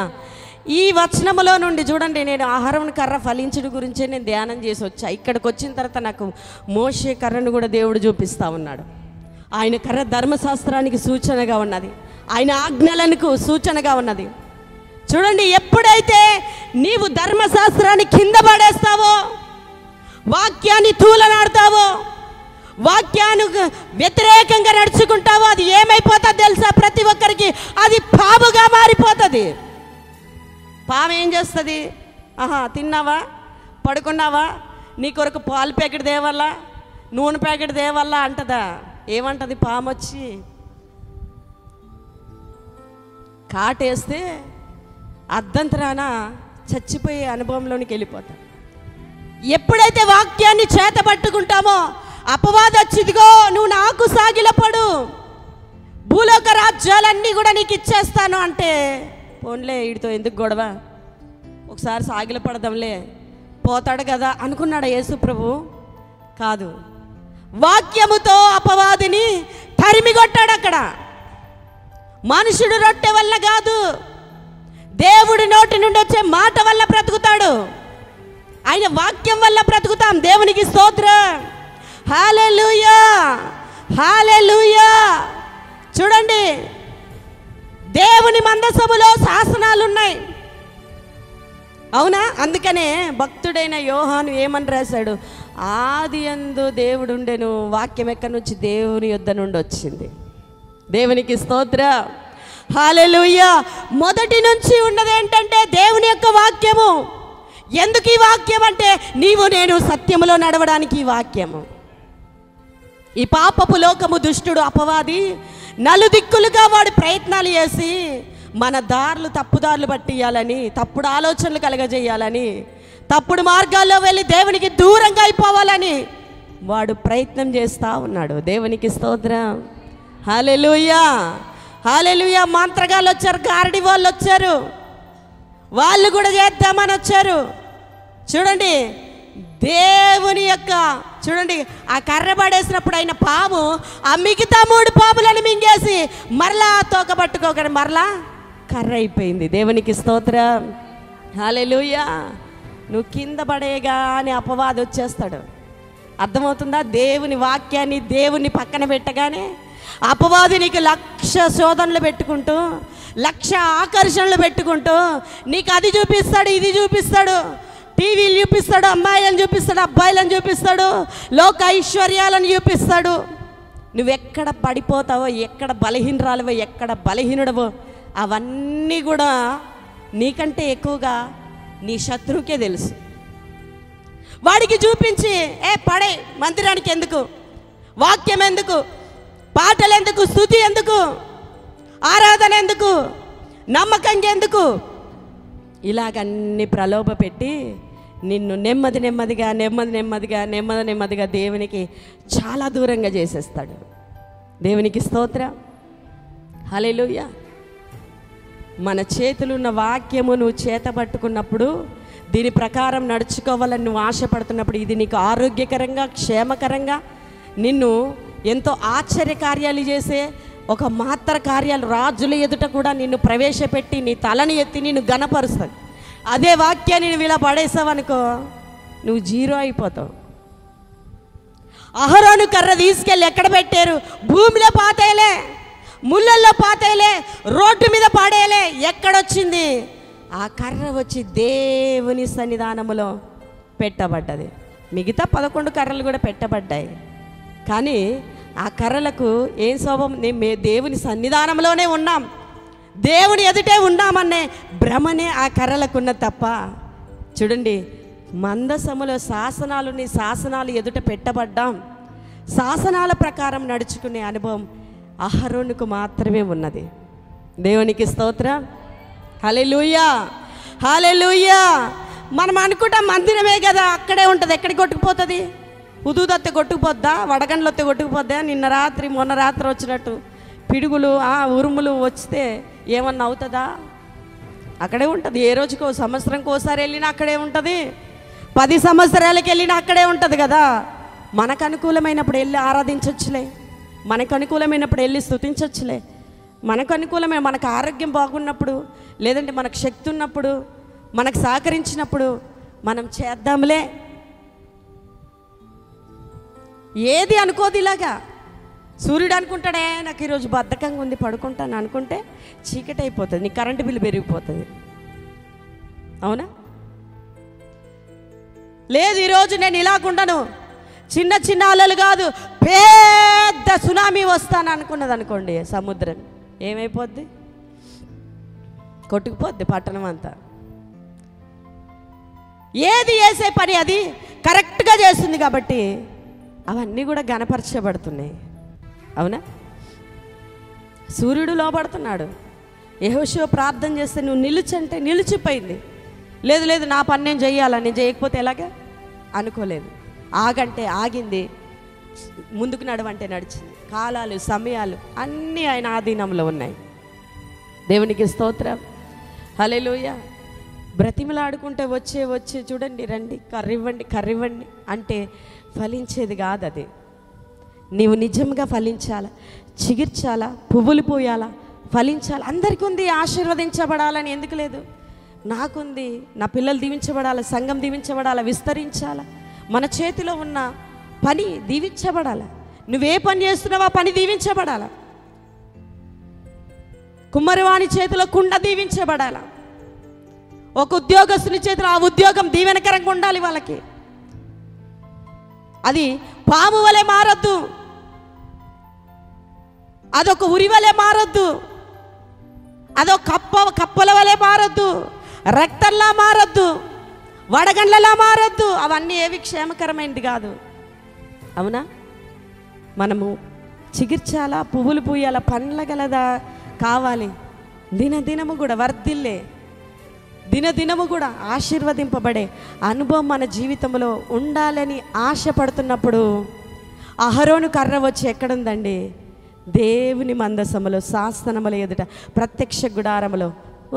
ఈ వచనములో నుండి చూడండి, నేను ఆహారం కర్ర ఫలించడం గురించే నేను ధ్యానం చేసి వచ్చా. ఇక్కడికి వచ్చిన తర్వాత నాకు మోషే కర్రను కూడా దేవుడు చూపిస్తూ ఉన్నాడు. ఆయన కర్ర ధర్మశాస్త్రానికి సూచనగా ఉన్నది, ఆయన ఆజ్ఞలకు సూచనగా ఉన్నది. చూడండి, ఎప్పుడైతే నీవు ధర్మశాస్త్రాన్ని కింద పడేస్తావో, వాక్యాన్ని తూలనాడతావో, వాక్యానికి వ్యతిరేకంగా నడుచుకుంటావో, అది ఏమైపోతుంది తెలుసా? ప్రతి ఒక్కరికి అది పాముగా మారిపోతుంది. పాము ఏం చేస్తుంది? తిన్నావా, పడుకున్నావా, నీ కొరకు పాలు ప్యాకెట్ దేవల్లా, నూనె ప్యాకెట్ దేవల్లా అంటదా? ఏమంటది? పాము వచ్చి కాటేస్తే అర్ధంతరాన చచ్చిపోయే అనుభవంలోనికి వెళ్ళిపోతాం. ఎప్పుడైతే వాక్యాన్ని చేత పట్టుకుంటామో, అపవాది వచ్చిదిగో నువ్వు నాకు సాగిలపడు, భూలోక రాజ్యాలన్నీ కూడా నీకు ఇచ్చేస్తాను అంటే, పోన్లే వీడితో ఎందుకు గొడవ, ఒకసారి సాగిలపడదాంలే, పోతాడు కదా అనుకున్నాడు యేసు ప్రభు? కాదు, వాక్యముతో అపవాదిని తరిమిగొట్టాడు. అక్కడ మనుషుడు రొట్టె వల్ల కాదు, దేవుడి నోటి నుండి వచ్చే మాట వల్ల బ్రతుకుతాడు. ఆయన వాక్యం వల్ల బ్రతుకుతాం. దేవునికి స్తోత్రం. హల్లెలూయా, హల్లెలూయా. చూడండి, దేవుని మందసములో శాసనాలు ఉన్నాయి, అవునా? అందుకనే భక్తుడైన యోహాను ఏమని రాశాడు? ఆదియందు దేవుడు ఉండెను, వాక్యం ఎక్కడి నుంచి? దేవుని యొద్ద నుండి వచ్చింది. దేవునికి స్తోత్రం. హల్లెలూయా. మొదటి నుంచి ఉన్నది ఏంటంటే దేవుని యొక్క వాక్యము. ఎందుకు ఈ వాక్యం అంటే, నీవు నేను సత్యములో నడవడానికి ఈ వాక్యము. ఈ పాపపు లోకము దుష్టుడు అపవాది నలుదిక్కులుగా వాడు ప్రయత్నాలు చేసి మన దారులు తప్పుదారులు పట్టియాలని, తప్పుడు ఆలోచనలు కలగజేయాలని, తప్పుడు మార్గాల్లో వెళ్ళి దేవునికి దూరంగా అయిపోవాలని వాడు ప్రయత్నం చేస్తూ ఉన్నాడు. దేవునికి స్తోత్రం. హల్లెలూయా, హల్లెలూయా. మంత్రగాళ్ళు వచ్చారు, గారడి వాళ్ళు వచ్చారు, వాళ్ళు కూడా చేద్దామని వచ్చారు. చూడండి, దేవుని యొక్క చూడండి, ఆ కర్ర పడేసినప్పుడు అయిన పాము ఆ మిగతా 3 పాములను మింగేసి మరలా తోక పట్టుకోకుండా మరలా కర్ర అయిపోయింది. దేవునికి స్తోత్రం. హల్లెలూయా. నువ్వు కింద పడేగా అని అపవాది వచ్చేస్తాడు. అర్థమవుతుందా? దేవుని వాక్యాన్ని దేవుని పక్కన పెట్టగానే అపవాది నీకు 1,00,000 శోధనలు పెట్టుకుంటూ, 1,00,000 ఆకర్షణలు పెట్టుకుంటూ నీకు అది చూపిస్తాడు, ఇది చూపిస్తాడు, టీవీలు చూపిస్తాడు, అమ్మాయిలను చూపిస్తాడు, అబ్బాయిలను చూపిస్తాడు, లోక ఐశ్వర్యాలను చూపిస్తాడు. నువ్వెక్కడ పడిపోతావో, ఎక్కడ బలహీనరాలవో, ఎక్కడ బలహీనుడవో అవన్నీ కూడా నీకంటే ఎక్కువగా నీ శత్రువుకే తెలుసు. వాడికి చూపించి పడే మందిరానికి ఎందుకు, వాక్యం ఎందుకు, పాటలు ఎందుకు, స్తుతి ఎందుకు, ఆరాధన ఎందుకు, నమ్మకంగా ఎందుకు, ఇలాగన్నీ ప్రలోభ పెట్టి నిన్ను నెమ్మదిగా దేవునికి చాలా దూరంగా చేసేస్తాడు. దేవునికి స్తోత్రం. హల్లెలూయా. మన చేతులున్న వాక్యము నువ్వు చేత పట్టుకున్నప్పుడు, దీని ప్రకారం నడుచుకోవాలని నువ్వు ఆశపడుతున్నప్పుడు, ఇది నీకు ఆరోగ్యకరంగా, క్షేమకరంగా, నిన్ను ఎంతో ఆశ్చర్యకార్యాలు చేసే ఒక మాత్ర కార్యాలు రాజుల ఎదుట కూడా నిన్ను ప్రవేశపెట్టి నీ తలని ఎత్తి నిన్ను గణపరుస్తుంది. అదే వాక్యాన్ని నువ్వు ఇలా పడేసావనుకో, నువ్వు జీరో అయిపోతావు. అహరోను కర్ర తీసుకెళ్ళి ఎక్కడ పెట్టారు? భూమిలో పాతేయలే, ముళ్ళల్లో పాతేయలే, రోడ్డు మీద పాడేయలే. ఎక్కడొచ్చింది? ఆ కర్ర వచ్చి దేవుని సన్నిధానములో పెట్టబడ్డది. మిగతా 11 కర్రలు కూడా పెట్టబడ్డాయి. కానీ ఆ కర్రలకు ఏం శోభం? దేవుని సన్నిధానంలోనే ఉన్నాం, దేవుని ఎదుటే ఉన్నామనే భ్రమనే ఆ కర్రలకు ఉన్న తప్ప. చూడండి, మందసములో శాసనాలు ఎదుట పెట్టబడ్డాం. శాసనాల ప్రకారం నడుచుకునే అనుభవం అహరోనుకు మాత్రమే ఉన్నది. దేవునికి స్తోత్రం. హల్లెలూయా, హల్లెలూయా. మనం అనుకుంటాం మందిరమే కదా, అక్కడే ఉంటుంది. ఎక్కడికి కొట్టుకుపోతుంది? హుదూదత్తే కొట్టుకుపోద్దా? వడగండ్లొత్తే కొట్టుకుపోద్దా? మొన్న రాత్రి వచ్చినట్టు పిడుగులు ఉరుములు వస్తే ఏమన్నా అవుతుందా? అక్కడే ఉంటుంది. ఏ రోజుకో, సంవత్సరంకి ఒకసారి వెళ్ళినా అక్కడే ఉంటుంది, 10 సంవత్సరాలకి వెళ్ళినా అక్కడే ఉంటుంది కదా. మనకు అనుకూలమైనప్పుడు వెళ్ళి ఆరాధించవచ్చులే, మనకు అనుకూలమైనప్పుడు వెళ్ళి స్తుతించవచ్చులే, మనకు అనుకూలమైన, మనకు ఆరోగ్యం బాగున్నప్పుడు, లేదంటే మనకు శక్తి ఉన్నప్పుడు, మనకు సహకరించినప్పుడు మనం చేద్దాంలే. ఏది అనుకోదు ఇలాగా. సూర్యుడు అనుకుంటాడే, నాకు ఈరోజు బద్ధకంగా ఉంది, పడుకుంటాను అనుకుంటే చీకటి అయిపోతుంది, నీ కరెంటు బిల్లు పెరిగిపోతుంది. అవునా? లేదు, ఈరోజు నేను ఇలాగుండను, చిన్న చిన్న అలలు కాదు పెద్ద సునామీ వస్తాను అనుకున్నది అనుకోండి, సముద్రం ఏమైపోద్ది? కొట్టుకుపోద్ది పట్టణం అంతా. ఏది చేసే పని అది కరెక్ట్గా చేస్తుంది కాబట్టి అవన్నీ కూడా గణపరచబడుతున్నాయి. అవునా? సూర్యుడు లోపడుతున్నాడు. యెహోషువ ప్రార్థన చేస్తే నువ్వు నిలుచంటే నిలిచిపోయింది. లేదు లేదు నా పని నేను చెయ్యాలా, నేను చేయకపోతే ఎలాగా అనుకోలేదు. ఆగంటే ఆగింది, ముందుకు నడవంటే నడిచింది. కాలాలు సమయాలు అన్నీ ఆయన ఆధీనంలో ఉన్నాయి. దేవునికి స్తోత్రం. హల్లెలూయా. బ్రతిమలాడుకుంటే వచ్చే చూడండి, రండి కర్రివ్వండి అంటే ఫలించేది కాదు అది. నీవు నిజంగా ఫలించాలా, చిగిర్చాలా, పువ్వులు పోయాలా, ఫలించాలి. అందరికీ ఉంది ఆశీర్వదించబడాలని, ఎందుకు లేదు? నాకుంది. నా పిల్లలు దీవించబడాలి, సంఘం దీవించబడాలి, విస్తరించాలా. మన చేతిలో ఉన్న పని దీవించబడాలి. నువ్వే పని చేస్తున్నావో ఆ పని దీవించబడాలి. కుమ్మరివాణి చేతిలో కుండ దీవించబడాలి. ఒక ఉద్యోగస్తుని చేతిలో ఆ ఉద్యోగం దీవెనకరంగా ఉండాలి వాళ్ళకి. అది పాము వలె మారద్దు, అదొక ఉరి వలె మారద్దు, అదొక కప్పల వలె మారద్దు, రక్తంలా మారద్దు, వడగండ్లలా మారద్దు. అవన్నీ ఏవి క్షేమకరమైనది కాదు. అవునా? మనము చిగిర్చాలా, పువ్వులు పూయాలా, పండ్లగలదా కావాలి. దినదినము కూడా వర్ధిల్లే, దినదినము కూడా ఆశీర్వదింపబడే అనుభవం మన జీవితంలో ఉండాలని ఆశపడుతున్నప్పుడు అహరోను కర్ర వచ్చి ఎక్కడుందండి? దేవుని మందసములో, శాసనముల ఎదుట, ప్రత్యక్ష గుడారములో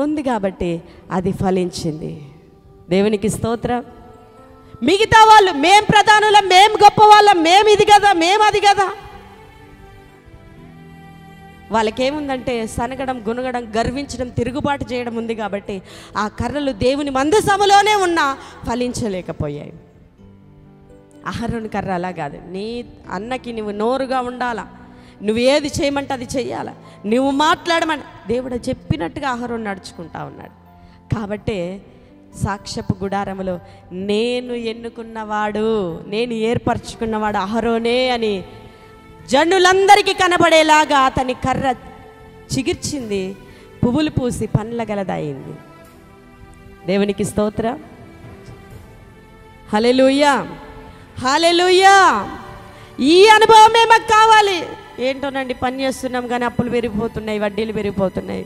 ఉంది కాబట్టి అది ఫలించింది. దేవునికి స్తోత్రం. మిగతా వాళ్ళు మేం ప్రధానులం, మేం గొప్ప వాళ్ళం, మేము ఇది కదా, మేము అది కదా, వాళ్ళకేముందంటే సనగడం, గునగడం, గర్వించడం, తిరుగుబాటు చేయడం ఉంది కాబట్టి ఆ కర్రలు దేవుని మందసములోనే ఉన్నా ఫలించలేకపోయాయి. అహరోను కర్ర అలా కాదు. నీ అన్నకి నువ్వు నోరుగా ఉండాలా, నువ్వు ఏది చేయమంటే అది చెయ్యాలా, నువ్వు మాట్లాడమని దేవుడు చెప్పినట్టుగా అహరోను నడుచుకుంటా ఉన్నాడు. కాబట్టే సాక్ష్యపు గుడారములో నేను ఎన్నుకున్నవాడు, నేను ఏర్పరచుకున్నవాడు అహరోనే అని జనులందరికీ కనబడేలాగా అతని కర్ర చిగిర్చింది, పువ్వులు పూసి పండ్ల గలదయింది. దేవునికి స్తోత్రం. హల్లెలూయా, హల్లెలూయా. ఈ అనుభవమే మాకు కావాలి. ఏంటోనండి, పని చేస్తున్నాం కానీ అప్పులు పెరిగిపోతున్నాయి, వడ్డీలు పెరిగిపోతున్నాయి,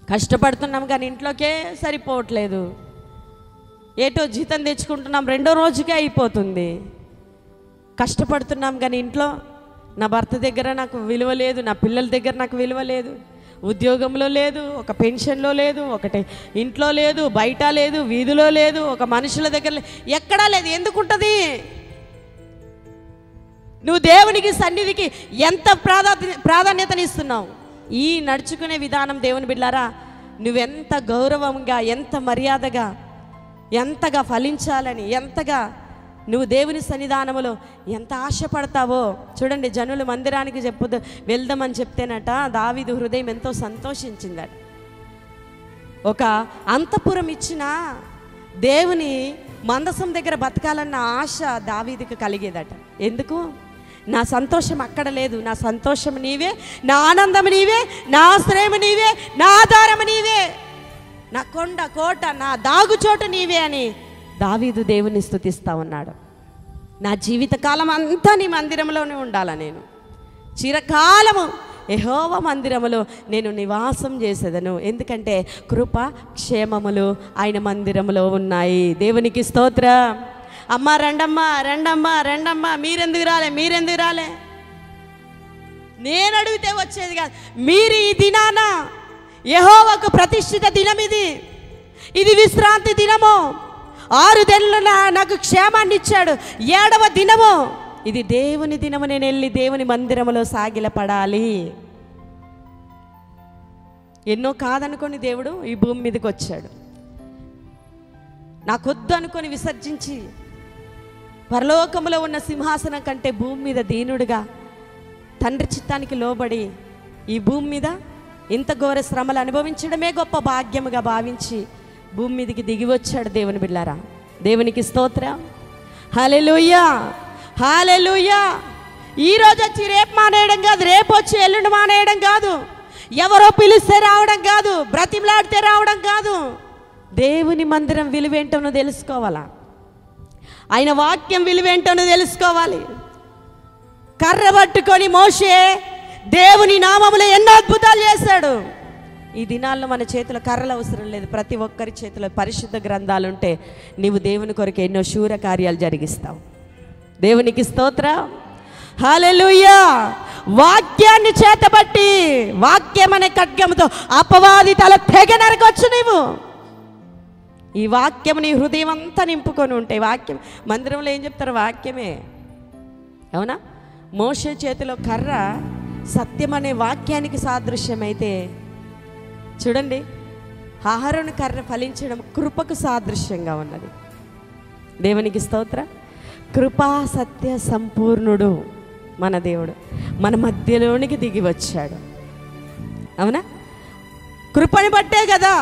కష్టపడుతున్నాం కానీ ఇంట్లోకే సరిపోవట్లేదు, ఏటో జీతం తెచ్చుకుంటున్నాం రెండో రోజుకే అయిపోతుంది, కష్టపడుతున్నాం కానీ ఇంట్లో నా భర్త దగ్గర నాకు విలువ లేదు, నా పిల్లల దగ్గర నాకు విలువ లేదు, ఉద్యోగంలో లేదు, ఒక పెన్షన్లో లేదు, ఒకటి ఇంట్లో లేదు, బయట లేదు, వీధిలో లేదు, ఒక మనుషుల దగ్గర ఎక్కడా లేదు. ఎందుకుంటుంది? నువ్వు దేవునికి సన్నిధికి ఎంత ప్రాధాన్యతనిస్తున్నావు? ఈ నడుచుకునే విధానం దేవుని బిడ్డలారా, నువ్వెంత గౌరవంగా, ఎంత మర్యాదగా, ఎంతగా ఫలించాలని, ఎంతగా నువ్వు దేవుని సన్నిధానములో ఎంత ఆశపడతావో చూడండి. జనులు మందిరానికి వెళ్దామని చెప్తేనట దావీదు హృదయం ఎంతో సంతోషించిందట. ఒక అంతఃపురం ఇచ్చిన దేవుని మందసం దగ్గర బతకాలన్న ఆశ దావీదుకి కలిగేదట. ఎందుకు? నా సంతోషం అక్కడ లేదు, నా సంతోషం నీవే, నా ఆనందం నీవే, నా ఆశ్రయం నీవే, నా ఆధారం నీవే, నా కొండ కోట, నా దాగుచోట నీవే అని దావీదు దేవుని స్తుతిస్తా ఉన్నాడు. నా జీవితకాలం అంతా నీ మందిరంలోనే ఉండాల, నేను చిరకాలము యెహోవా మందిరములో నేను నివాసం చేసేదను, ఎందుకంటే కృప క్షేమములు ఆయన మందిరములో ఉన్నాయి. దేవునికి స్తోత్రం. అమ్మ రండమ్మా, రండమ్మా, రండమ్మా, మీరెందుకు రాలే? నేను అడిగితే వచ్చేది కాదు. మీరు ఈ దినాన యెహోవాకు ప్రతిష్ఠిత దినం, ఇది విశ్రాంతి దినము. 6 దినాలు నాకు క్షేమాన్ని ఇచ్చాడు, 7వ దినము ఇది దేవుని దినము. నేను వెళ్ళి దేవుని మందిరములో సాగిలపడాలి. ఎన్నో కాదనుకొని దేవుడు ఈ భూమి మీదకి వచ్చాడు. నాకొద్దు అనుకొని విసర్జించి పరలోకములో ఉన్న సింహాసనం కంటే భూమి మీద దీనుడుగా తండ్రి చిత్తానికి లోబడి ఈ భూమి మీద ఇంత ఘోర శ్రమలు అనుభవించడమే గొప్ప భాగ్యముగా భావించి భూమి మీదకి దిగి వచ్చాడు దేవుని బిడ్డలారా. దేవునికి స్తోత్రం. హల్లెలూయా, హల్లెలూయా. ఈరోజు వచ్చి రేపు మానేయడం కాదు, రేపు వచ్చి ఎల్లుండి మానేయడం కాదు, ఎవరో పిలిస్తే రావడం కాదు, బ్రతిమలాడితే రావడం కాదు. దేవుని మందిరం విలువేంటో తెలుసుకోవాలా, ఆయన వాక్యం విలువేంటో తెలుసుకోవాలి. కర్ర పట్టుకొని మోషే దేవుని నామములో ఎన్నో అద్భుతాలు చేశాడు. ఈ దినాల్లో మన చేతిలో కర్రలు అవసరం లేదు, ప్రతి ఒక్కరి చేతిలో పరిశుద్ధ గ్రంథాలు ఉంటే నీవు దేవుని కొరకు ఎన్నో శూర కార్యాలు జరిగిస్తావు. దేవునికి స్తోత్రం. హల్లెలూయా. వాక్యాన్ని చేతబట్టి, వాక్యం అనే ఖడ్గముతో అపవాది తల తెగ నరకొచ్చు. నీవు ఈ వాక్యం నీ హృదయం అంతా నింపుకొని ఉంటే, వాక్యం మందిరంలో ఏం చెప్తారు? వాక్యమే. అవునా? మోషే చేతిలో కర్ర సత్యం అనే వాక్యానికి సాదృశ్యమైతే, చూడండి అహరోను కర్ర ఫలించడం కృపకు సాదృశ్యంగా ఉన్నది. దేవునికి స్తోత్రం. కృపా సత్య సంపూర్ణుడు మన దేవుడు మన మధ్యలోనికి దిగి వచ్చాడు. అవునా? కృపని బట్టే కదా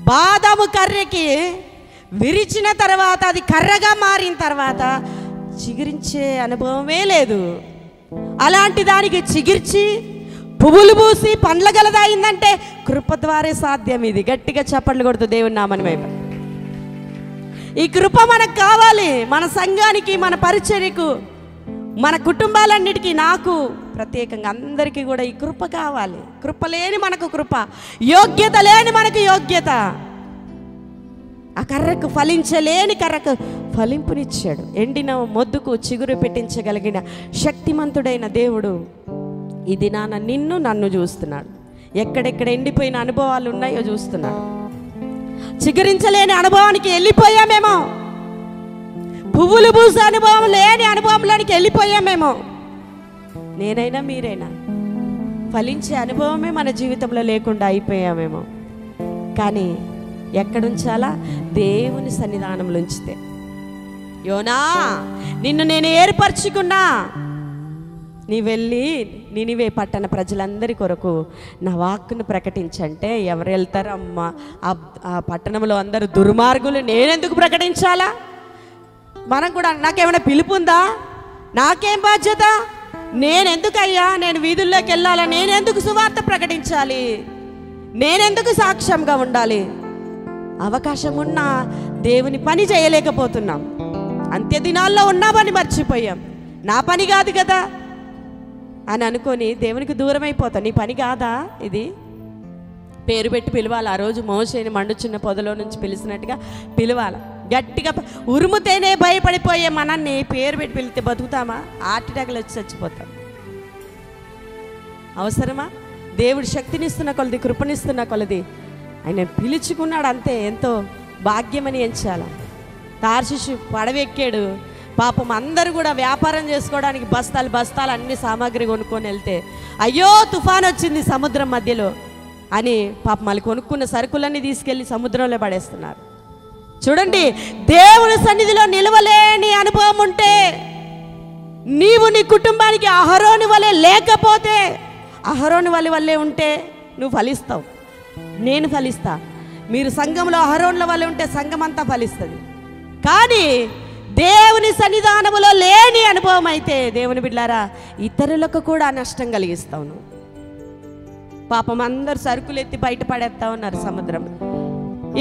బాదాము కర్రకి విరిచిన తర్వాత, అది కర్రగా మారిన తర్వాత చిగురించే అనుభవమే లేదు. అలాంటి దానికి చిగిర్చి పువ్వులు పూసి పండ్ల గలదైందంటే కృప ద్వారే సాధ్యం. ఇది గట్టిగా చప్పట్లు కొడుతూ దేవుని నామని వైపు. ఈ కృప మనకు కావాలి, మన సంఘానికి, మన పరిచర్యకు, మన కుటుంబాలన్నిటికీ, నాకు ప్రత్యేకంగా అందరికీ కూడా ఈ కృప కావాలి. కృప లేని మనకు కృప, యోగ్యత లేని మనకు యోగ్యత. ఆ కర్రకు ఫలించలేని కర్రకు ఫలింపునిచ్చాడు. ఎండిన మొద్దుకు చిగురు పెట్టించగలిగిన శక్తిమంతుడైన దేవుడు ఈ దినాన నిన్ను నన్ను చూస్తున్నాడు. ఎక్కడెక్కడ ఎండిపోయిన అనుభవాలు ఉన్నాయో చూస్తున్నాడు. చిగురించలేని అనుభవానికి వెళ్ళిపోయామేమో, పువ్వులు పూసే అనుభవం లేని అనుభవంలోనికి వెళ్ళిపోయామేమో. నేనైనా మీరైనా ఫలించే అనుభవమే మన జీవితంలో లేకుండా అయిపోయామేమో. కానీ ఎక్కడుంచాలా? దేవుని సన్నిధానంలో ఉంచితే. యోనా, నిన్ను నేను ఏర్పరచుకున్నా, నీ వెళ్ళి నినివే పట్టణ ప్రజలందరి కొరకు నా వాక్కును ప్రకటించంటే ఎవరు వెళ్తారు? అమ్మ, ఆ పట్టణంలో అందరూ దుర్మార్గులు, నేనెందుకు ప్రకటించాలా? మనం కూడా, నాకేమైనా పిలుపుందా? నాకేం బాధ్యత? నేనెందుకయ్యా నేను వీధుల్లోకి వెళ్ళాలా? నేనెందుకు సువార్త ప్రకటించాలి? నేనెందుకు సాక్ష్యంగా ఉండాలి? అవకాశం ఉన్నా దేవుని పని చేయలేకపోతున్నాం. అంత్య దినాల్లో ఉన్నామని మర్చిపోయాం. నా పని కాదు కదా అని అనుకొని దేవునికి దూరం అయిపోతాం. నీ పని కాదా ఇది? పేరు పెట్టి పిలవాలి. ఆ రోజు మోషేని మండుచున్న పొదలో నుంచి పిలిచినట్టుగా పిలవాలి. గట్టిగా ఉరుముతేనే భయపడిపోయే మనల్ని పేరు పెట్టి పిలిస్తే బతుకుతామా? హార్ట్ అటాక్లు వచ్చి చచ్చిపోతాం. అవసరమా? దేవుడు శక్తినిస్తున్న కొలది, కృపనిస్తున్న కొలది ఆయన పిలుచుకున్నాడు అంతే. ఎంతో భాగ్యమని ఎంచాల. తార్షీషు పడవెక్కాడు. పాపం అందరూ కూడా వ్యాపారం చేసుకోవడానికి బస్తాలు బస్తాలు అన్ని సామాగ్రి కొనుక్కొని వెళ్తే, అయ్యో తుఫాన్ వచ్చింది సముద్రం మధ్యలో అని పాపం వాళ్ళు కొనుక్కున్న సరుకులన్నీ తీసుకెళ్ళి సముద్రంలో పడేస్తున్నారు. చూడండి, దేవుని సన్నిధిలో నిలవలేని అనుభవం ఉంటే, నీవు నీ కుటుంబానికి అహరోను వలె లేకపోతే, అహరోను వలె ఉంటే నువ్వు ఫలిస్తావు, నేను ఫలిస్తా. మీరు సంఘంలో అహరోన్ల వలె ఉంటే సంఘం అంతా ఫలిస్తుంది. కానీ దేవుని సన్నిధానములో లేని అనుభవం అయితే, దేవుని బిడ్డలారా, ఇతరులకు కూడా నష్టం కలిగిస్తావు నువ్వు. పాపం అందరు సరుకులు ఎత్తి బయట పడేస్తా ఉన్నారు సముద్రం.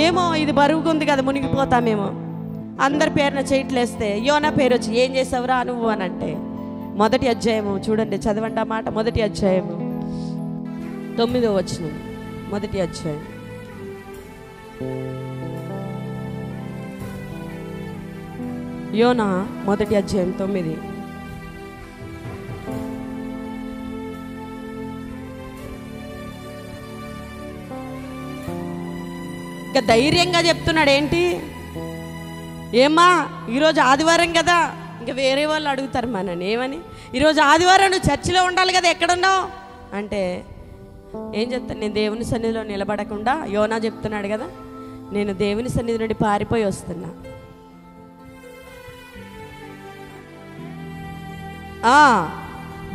ఏమో ఇది బరువుగుంది కదా, మునిగిపోతామేమో. అందరి పేరున చేయట్లేస్తే యోనా పేరు వచ్చి, ఏం చేసావురా నువ్వు అని అంటే, మొదటి అధ్యాయము చూడండి, చదవండి ఆ మాట. మొదటి అధ్యాయము 9వ వచనం. మొదటి అధ్యాయం యోనా మొదటి అధ్యాయం 9. ఇంకా ధైర్యంగా చెప్తున్నాడు. ఏంటి? ఏమ్మా ఈరోజు ఆదివారం కదా, ఇంకా వేరే వాళ్ళు అడుగుతారు మనని ఏమని, ఈరోజు ఆదివారం నువ్వు చర్చిలో ఉండాలి కదా, ఎక్కడున్నావు అంటే ఏం చెప్తాను? నేను దేవుని సన్నిధిలో నిలబడకుండా, యోనా చెప్తున్నాడు కదా, నేను దేవుని సన్నిధి నుండి పారిపోయి వస్తున్నా.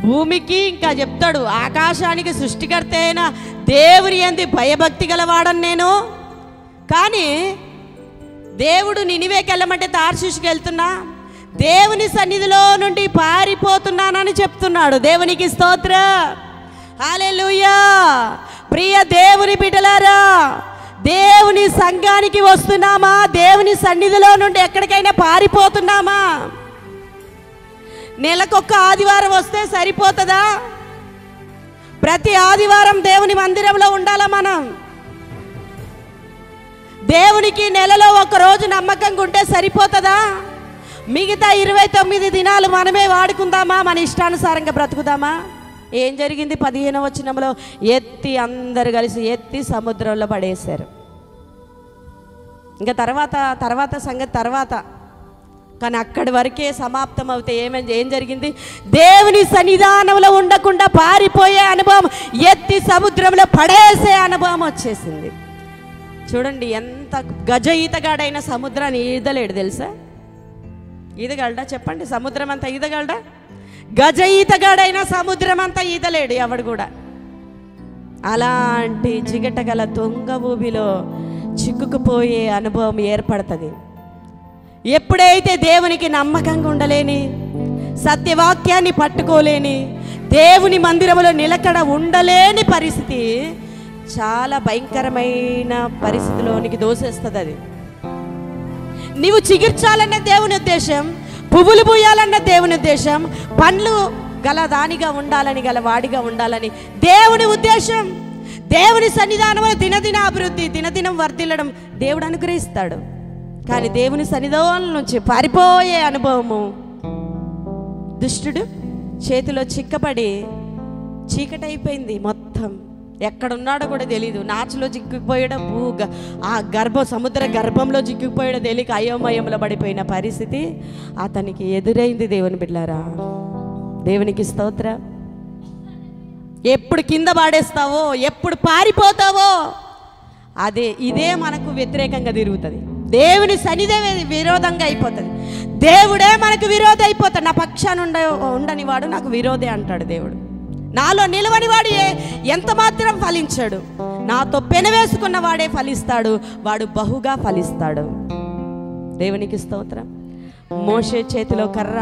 భూమికి ఇంకా చెప్తాడు, ఆకాశానికి సృష్టికర్త అయిన దేవుని యందు భయభక్తి గలవాడని నేను కానీ దేవుడు నినివేకి వెళ్ళమంటే తార్షీషుకి వెళ్తున్నా, దేవుని సన్నిధిలో నుండి పారిపోతున్నానని చెప్తున్నాడు. దేవునికి స్తోత్రం, హల్లెలూయా. ప్రియ దేవుని బిడ్డలారా, దేవుని సంఘానికి వస్తున్నామా? దేవుని సన్నిధిలో నుండి ఎక్కడికైనా పారిపోతున్నామా? నెలకొక్క ఆదివారం వస్తే సరిపోతుందా? ప్రతి ఆదివారం దేవుని మందిరంలో ఉండాలా మనం? దేవునికి నెలలో ఒకరోజు నమ్మకంగా ఉంటే సరిపోతుందా? మిగతా 29 దినాలు మనమే వాడుకుందామా? మన ఇష్టానుసారంగా బ్రతుకుదామా? ఏం జరిగింది? 15వ వచనంలో ఎత్తి అందరు కలిసి ఎత్తి సముద్రంలో పడేశారు. ఇంకా తర్వాత సంగతి తర్వాత. కానీ అక్కడి వరకే సమాప్తం అవుతే ఏం జరిగింది? దేవుని సన్నిధానంలో ఉండకుండా పారిపోయే అనుభవం, ఎత్తి సముద్రంలో పడేసే అనుభవం వచ్చేసింది. చూడండి, ఎంత గజ ఈతగాడైన సముద్రాన్ని ఈదలేడు తెలుసా? ఈదగలడా చెప్పండి? సముద్రం అంతా ఈదగలడా? గజ ఈతగాడైన సముద్రం అంతా ఈదలేడు ఎవడు కూడా. అలాంటి జిగటగల దొంగ ఊబిలో చిక్కుకుపోయే అనుభవం ఏర్పడుతుంది. ఎప్పుడైతే దేవునికి నమ్మకంగా ఉండలేని, సత్యవాక్యాన్ని పట్టుకోలేని, దేవుని మందిరంలో నిలకడ ఉండలేని పరిస్థితి చాలా భయంకరమైన పరిస్థితిలోనికి దోసేస్తుంది. అది నీవు చిగిర్చాలన్న దేవుని ఉద్దేశం, పువ్వులు పూయాలన్న దేవుని ఉద్దేశం, పండ్లు గల దానిగా ఉండాలని, గల వాడిగా ఉండాలని దేవుని ఉద్దేశం. దేవుని సన్నిధానంలో దినదిన అభివృద్ధి, దినదినం వర్ధిల్లడం దేవుడు అనుగ్రహిస్తాడు. కానీ దేవుని సన్నిధానం నుంచి పారిపోయే అనుభవము, దుష్టుడు చేతిలో చిక్కబడి చీకటైపోయింది. మొత్తం ఎక్కడున్నాడో కూడా తెలియదు. నాచులో చిక్కుపోయడం, సముద్ర గర్భంలో చిక్కుపోయడం తెలియక అయోమయంలో పడిపోయిన పరిస్థితి అతనికి ఎదురైంది. దేవుని బిడ్డలారా, దేవునికి స్తోత్రం. ఎప్పుడు కింద పాడేస్తావో, ఎప్పుడు పారిపోతావో ఇదే మనకు వ్యతిరేకంగా తిరుగుతుంది. దేవుని సన్నిధే విరోధంగా అయిపోతుంది. దేవుడే మనకు విరోధి అయిపోతాడు. నా పక్షాన ఉండని వాడు నాకు విరోధి అంటాడు దేవుడు. నాలో నిలవని వాడు ఎంత మాత్రం ఫలించాడు. నాతో పెనవేసుకున్న వాడే ఫలిస్తాడు, వాడు బహుగా ఫలిస్తాడు. దేవునికి స్తోత్రం. మోషే చేతిలో కర్ర,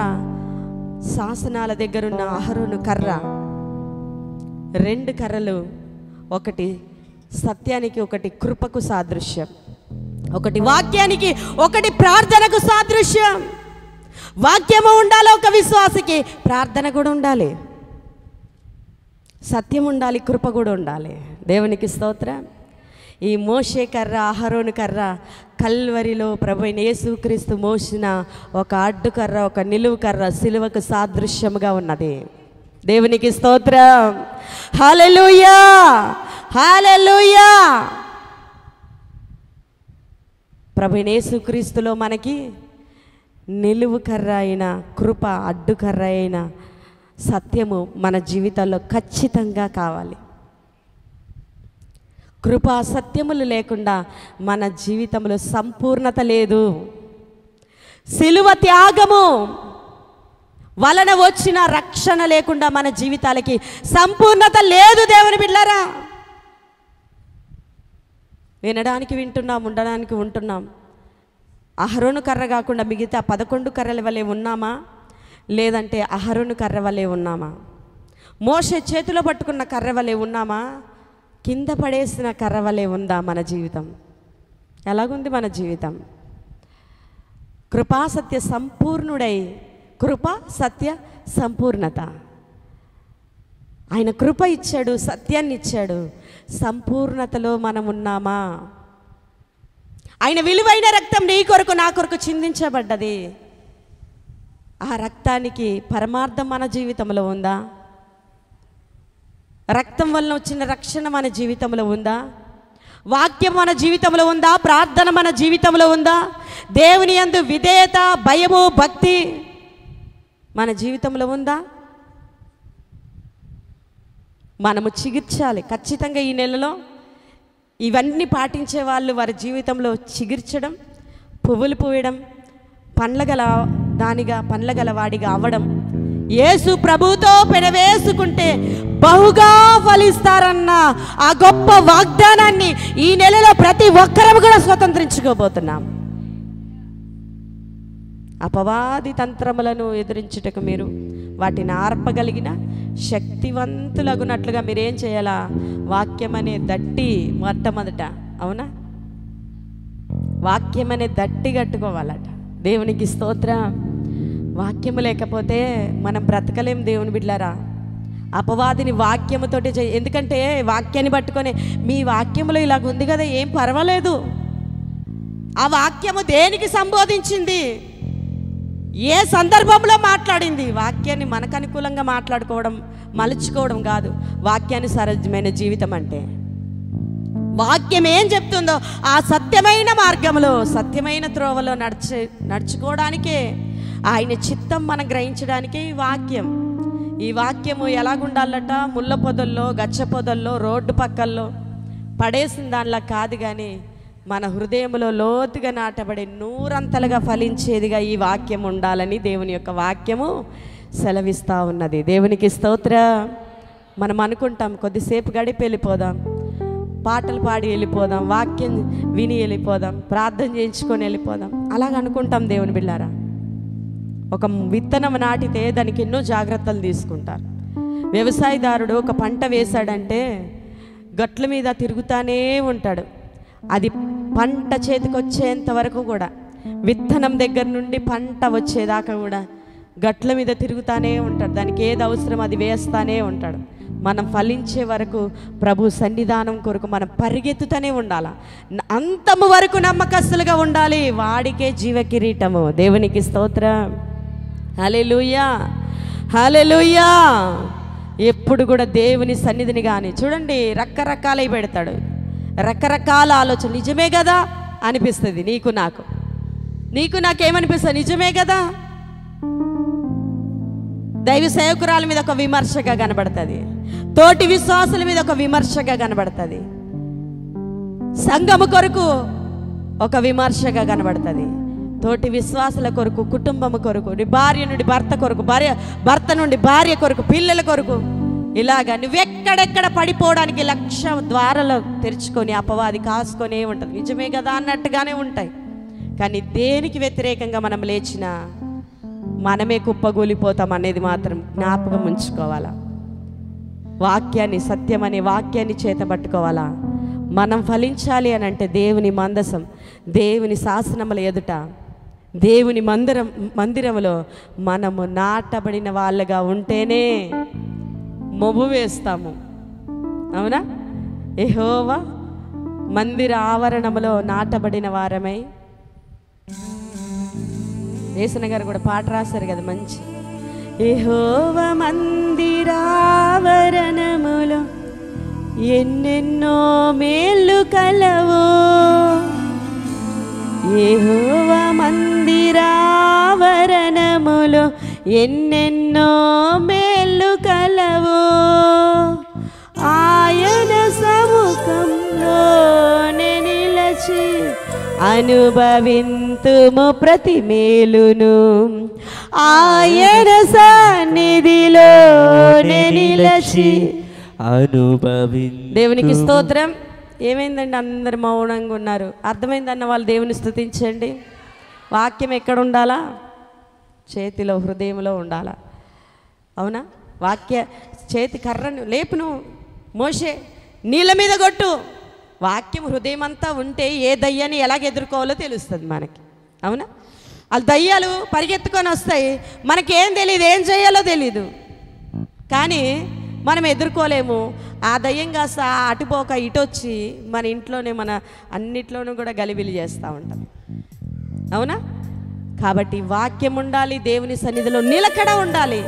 శాసనాల దగ్గరున్న అహరోను కర్ర, 2 కర్రలు, ఒకటి సత్యానికి, ఒకటి కృపకు సాదృశ్యం, ఒకటి వాక్యానికి, ఒకటి ప్రార్థనకు సాదృశ్యం. వాక్యము ఉండాలి ఒక విశ్వాసికి, ప్రార్థన కూడా ఉండాలి, సత్యం ఉండాలి, కృప కూడా ఉండాలి. దేవునికి స్తోత్రం. ఈ మోషే కర్ర, అహరోను కర్ర కల్వరిలో ప్రభువైన యేసుక్రీస్తు మోసిన ఒక అడ్డు కర్ర, ఒక నిలువు కర్ర, సిలువకు సాదృశ్యముగా ఉన్నది. దేవునికి స్తోత్రం. హల్లెలూయా, హల్లెలూయా. ప్రభువైన యేసుక్రీస్తులో మనకి నిలువు కర్ర అయిన కృప, అడ్డు కర్ర అయిన సత్యము మన జీవితాల్లో ఖచ్చితంగా కావాలి. కృపా సత్యములు లేకుండా మన జీవితంలో సంపూర్ణత లేదు. సిలువ త్యాగము వలన వచ్చిన రక్షణ లేకుండా మన జీవితాలకి సంపూర్ణత లేదు. దేవుని బిడ్డలారా, వినడానికి వింటున్నాం, ఉండడానికి ఉంటున్నాం. అహరోను కర్ర కాకుండా మిగతా 11 కర్రల వలె ఉన్నామా? లేదంటే అహరోను కర్ర వలె ఉన్నామా? మోషే చేతిలో పట్టుకున్న కర్ర వలె ఉన్నామా? కింద పడేసిన కర్ర వలె ఉందా మన జీవితం? ఎలాగుంది మన జీవితం? కృపా సత్య సంపూర్ణుడై, కృప సత్య సంపూర్ణత. ఆయన కృప ఇచ్చాడు, సత్యాన్ని ఇచ్చాడు. సంపూర్ణతలో మనం ఉన్నామా? ఆయన విలువైన రక్తం నీ కొరకు, నా కొరకు చిందించబడ్డది. ఆ రక్తానికి పరమార్థం మన జీవితంలో ఉందా? రక్తం వలన వచ్చిన రక్షణ మన జీవితంలో ఉందా? వాక్యం మన జీవితంలో ఉందా? ప్రార్థన మన జీవితంలో ఉందా? దేవుని యందు విధేయత, భయము, భక్తి మన జీవితంలో ఉందా? మనము చిగిర్చాలి ఖచ్చితంగా. ఈ నెలలో ఇవన్నీ పాటించే వాళ్ళు వారి జీవితంలో చిగిర్చడం, పువ్వులు పూయడం, పండ్ల గల వాడిగా అవ్వడం, యేసు ప్రభుతో పెనవేసుకుంటే బహుగా ఫలిస్తారన్న ఆ గొప్ప వాగ్దానాన్ని ఈ నెలలో ప్రతి ఒక్కరం కూడా స్వతంత్రించుకోబోతున్నాం. అపవాది తంత్రములను ఎదిరించుటకు మీరు వాటిని ఆర్పగలిగిన శక్తివంతులగునట్లుగా మీరేం చేయాలా? వాక్యం అనే దట్టి మొట్టమొదట, అవునా, వాక్యం అనే దట్టి కట్టుకోవాలట. దేవునికి స్తోత్రం. వాక్యము లేకపోతే మనం బ్రతకలేం దేవుని బిడ్డలారా. అపవాదిని వాక్యముతోటి ఎందుకంటే వాక్యాన్ని పట్టుకొని మీ వాక్యములో ఇలాగ ఉంది కదా, ఏం పర్వాలేదు. ఆ వాక్యము దేనికి సంబోధించింది, ఏ సందర్భంలో మాట్లాడింది? వాక్యాన్ని మనకు అనుకూలంగా మాట్లాడుకోవడం, మలుచుకోవడం కాదు వాక్యానుసారమైన జీవితం అంటే. వాక్యం ఏం చెప్తుందో ఆ సత్యమైన మార్గంలో, సత్యమైన త్రోవలో నడుచుకోవడానికే, ఆయన చిత్తం మనం గ్రహించడానికే ఈ వాక్యం. ఈ వాక్యము ఎలాగుండాలట? ముళ్ళ పొదల్లో, గచ్చ పొదల్లో, రోడ్డు పక్కల్లో పడేసిన దానిలా కాదు, కానీ మన హృదయంలో లోతుగా నాటబడి నూరంతలుగా ఫలించేదిగా ఈ వాక్యం ఉండాలని దేవుని యొక్క వాక్యము సెలవిస్తూ ఉన్నది. దేవునికి స్తోత్రం. మనం అనుకుంటాం కొద్దిసేపు గడిపి వెళ్ళిపోదాం, పాటలు పాడి వెళ్ళిపోదాం, వాక్యం విని వెళ్ళిపోదాం, ప్రార్థన చేయించుకొని వెళ్ళిపోదాం, అలాగ అనుకుంటాం దేవుని బిడ్డారా. ఒక విత్తనం నాటితే దానికి ఎన్నో జాగ్రత్తలు తీసుకుంటారు. వ్యవసాయదారుడు ఒక పంట వేశాడంటే గట్ల మీద తిరుగుతానే ఉంటాడు. అది పంట చేతికి వచ్చేంత వరకు కూడా, విత్తనం దగ్గర నుండి పంట వచ్చేదాకా కూడా గట్ల మీద తిరుగుతానే ఉంటాడు. దానికి ఏది అవసరం అది వేస్తానే ఉంటాడు. మనం ఫలించే వరకు ప్రభు సన్నిధానం కొరకు మనం పరిగెత్తుతూనే ఉండాలి. అంతము వరకు నమ్మకస్తులుగా ఉండాలి. వాడికే జీవ కిరీటము. దేవునికి స్తోత్రం. హల్లెలూయా, హల్లెలూయా. ఎప్పుడు కూడా దేవుని సన్నిధిని కానీ చూడండి, రకరకాలై పెడతాడు, రకరకాల ఆలోచన. నిజమే కదా అనిపిస్తుంది నీకు నాకేమనిపిస్తుంది? నిజమే కదా. దైవ సేవకురాల మీద ఒక విమర్శగా కనబడుతుంది, తోటి విశ్వాసుల మీద ఒక విమర్శగా కనబడుతుంది, సంఘము కొరకు ఒక విమర్శగా కనబడుతుంది, తోటి విశ్వాసుల కొరకు, కుటుంబము కొరకు, భార్య నుండి భర్త కొరకు, భర్త నుండి భార్య కొరకు, పిల్లల కొరకు, ఇలాగా నువ్వెక్కడెక్కడ పడిపోవడానికి 1,00,000 ద్వారాలు తెరుచుకొని అపవాది కాసుకొనే ఉంటుంది. నిజమే కదా అన్నట్టుగానే ఉంటాయి. కానీ దేనికి వ్యతిరేకంగా మనం లేచినా మనమే కుప్పగూలిపోతాం అనేది మాత్రం జ్ఞాపకం ఉంచుకోవాలా. వాక్యాన్ని, సత్యమనే వాక్యాన్ని చేతబట్టుకోవాలా. మనం ఫలించాలి అని అంటే దేవుని మందసం, దేవుని శాసనముల ఎదుట, దేవుని మందిరములో మనము నాటబడిన వాళ్ళగా ఉంటేనే మొవ్వు వేస్తాము. అవునా? యెహోవా మందిర ఆవరణములో నాటబడిన వారమై, యేసన్న గారు కూడా పాట రాశారు కదా మంచి. యెహోవా మందిరావరణములో ఎన్నెన్నో మేలు కలవు, యెహోవా మందిరావరణములో ఎన్నెన్నో మేలు కలవు, ఆయన సముఖంలో నిలిచి అనుభవింతుము ప్రతి మేలును, ఆయన సన్నిధిలో నిలిచి అనుభవింతుము. దేవునికి స్తోత్రం. ఏమైందండి అందరు మౌనంగా ఉన్నారు? అర్థమైందన్న వాళ్ళు దేవుని స్తుతించండి. వాక్యం ఎక్కడ ఉండాలా? చేతిలో, హృదయంలో ఉండాలా. అవునా? వాక్య చేతి కర్రను లేపును, మోషే నీళ్ళ మీద కొట్టు. వాక్యం హృదయం అంతా ఉంటే ఏ దయ్యాన్ని ఎలాగ ఎదుర్కోవాలో తెలుస్తుంది మనకి. అవునా? ఆ దయ్యాలు పరిగెత్తుకొని వస్తాయి, మనకేం తెలియదు, ఏం చేయాలో తెలీదు, కానీ మనం ఎదుర్కోలేము. ఆ దయ్యం కాస్త అటుపోక ఇటొచ్చి మన ఇంట్లోనే, మన అన్నిట్లోనూ కూడా గలిబిలి చేస్తూ ఉంటాం. అవునా? కాబట్టి వాక్యం ఉండాలి, దేవుని సన్నిధిలో నిలకడ ఉండాలి.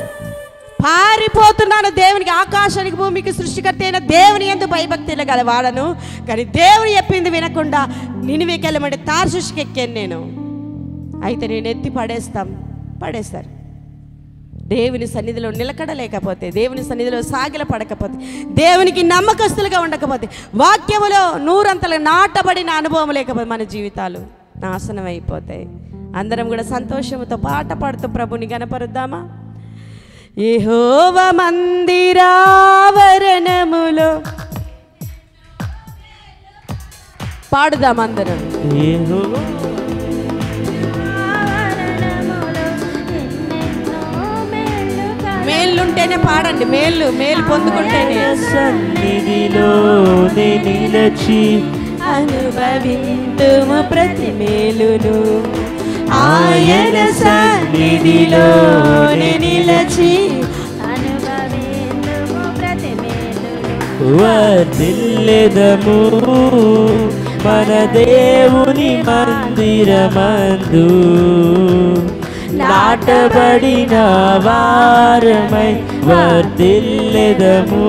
పారిపోతున్నాను దేవునికి, ఆకాశానికి భూమికి సృష్టికర్త అయిన దేవుని యందు భయభక్తులు గలవాడను, కానీ దేవుని చెప్పింది వినకుండా నినివేకి వెళ్ళమంటే తార్షీషుకి ఎక్కాను నేను. అయితే నేను ఎత్తి పడేస్తారు. దేవుని సన్నిధిలో నిలకడ లేకపోతే, దేవుని సన్నిధిలో సాగిల పడకపోతే, దేవునికి నమ్మకస్తులుగా ఉండకపోతే, వాక్యములో 100 నాటబడిన అనుభవం లేకపోతే మన జీవితాలు నాశనం అయిపోతాయి. అందరం కూడా సంతోషంతో పాట పాడుతూ ప్రభుని గణపరుద్దామా? యెహోవా మందిరావరణములో పాడుదాం అందరం. మేలుంటేనే పాడండి, మేలు పొందుకుంటేనే. సన్నిధిలో నిలిచి అనుభవింతుము ప్రతి మేలును, ఆయన సన్నిధిలో నిలిచి అనుభవింతుము ప్రతి మేలును. వర్ధిల్లెదము మన దేవుని మందిరమందు, నాటబడిన వారమై వర్ధిల్లెదము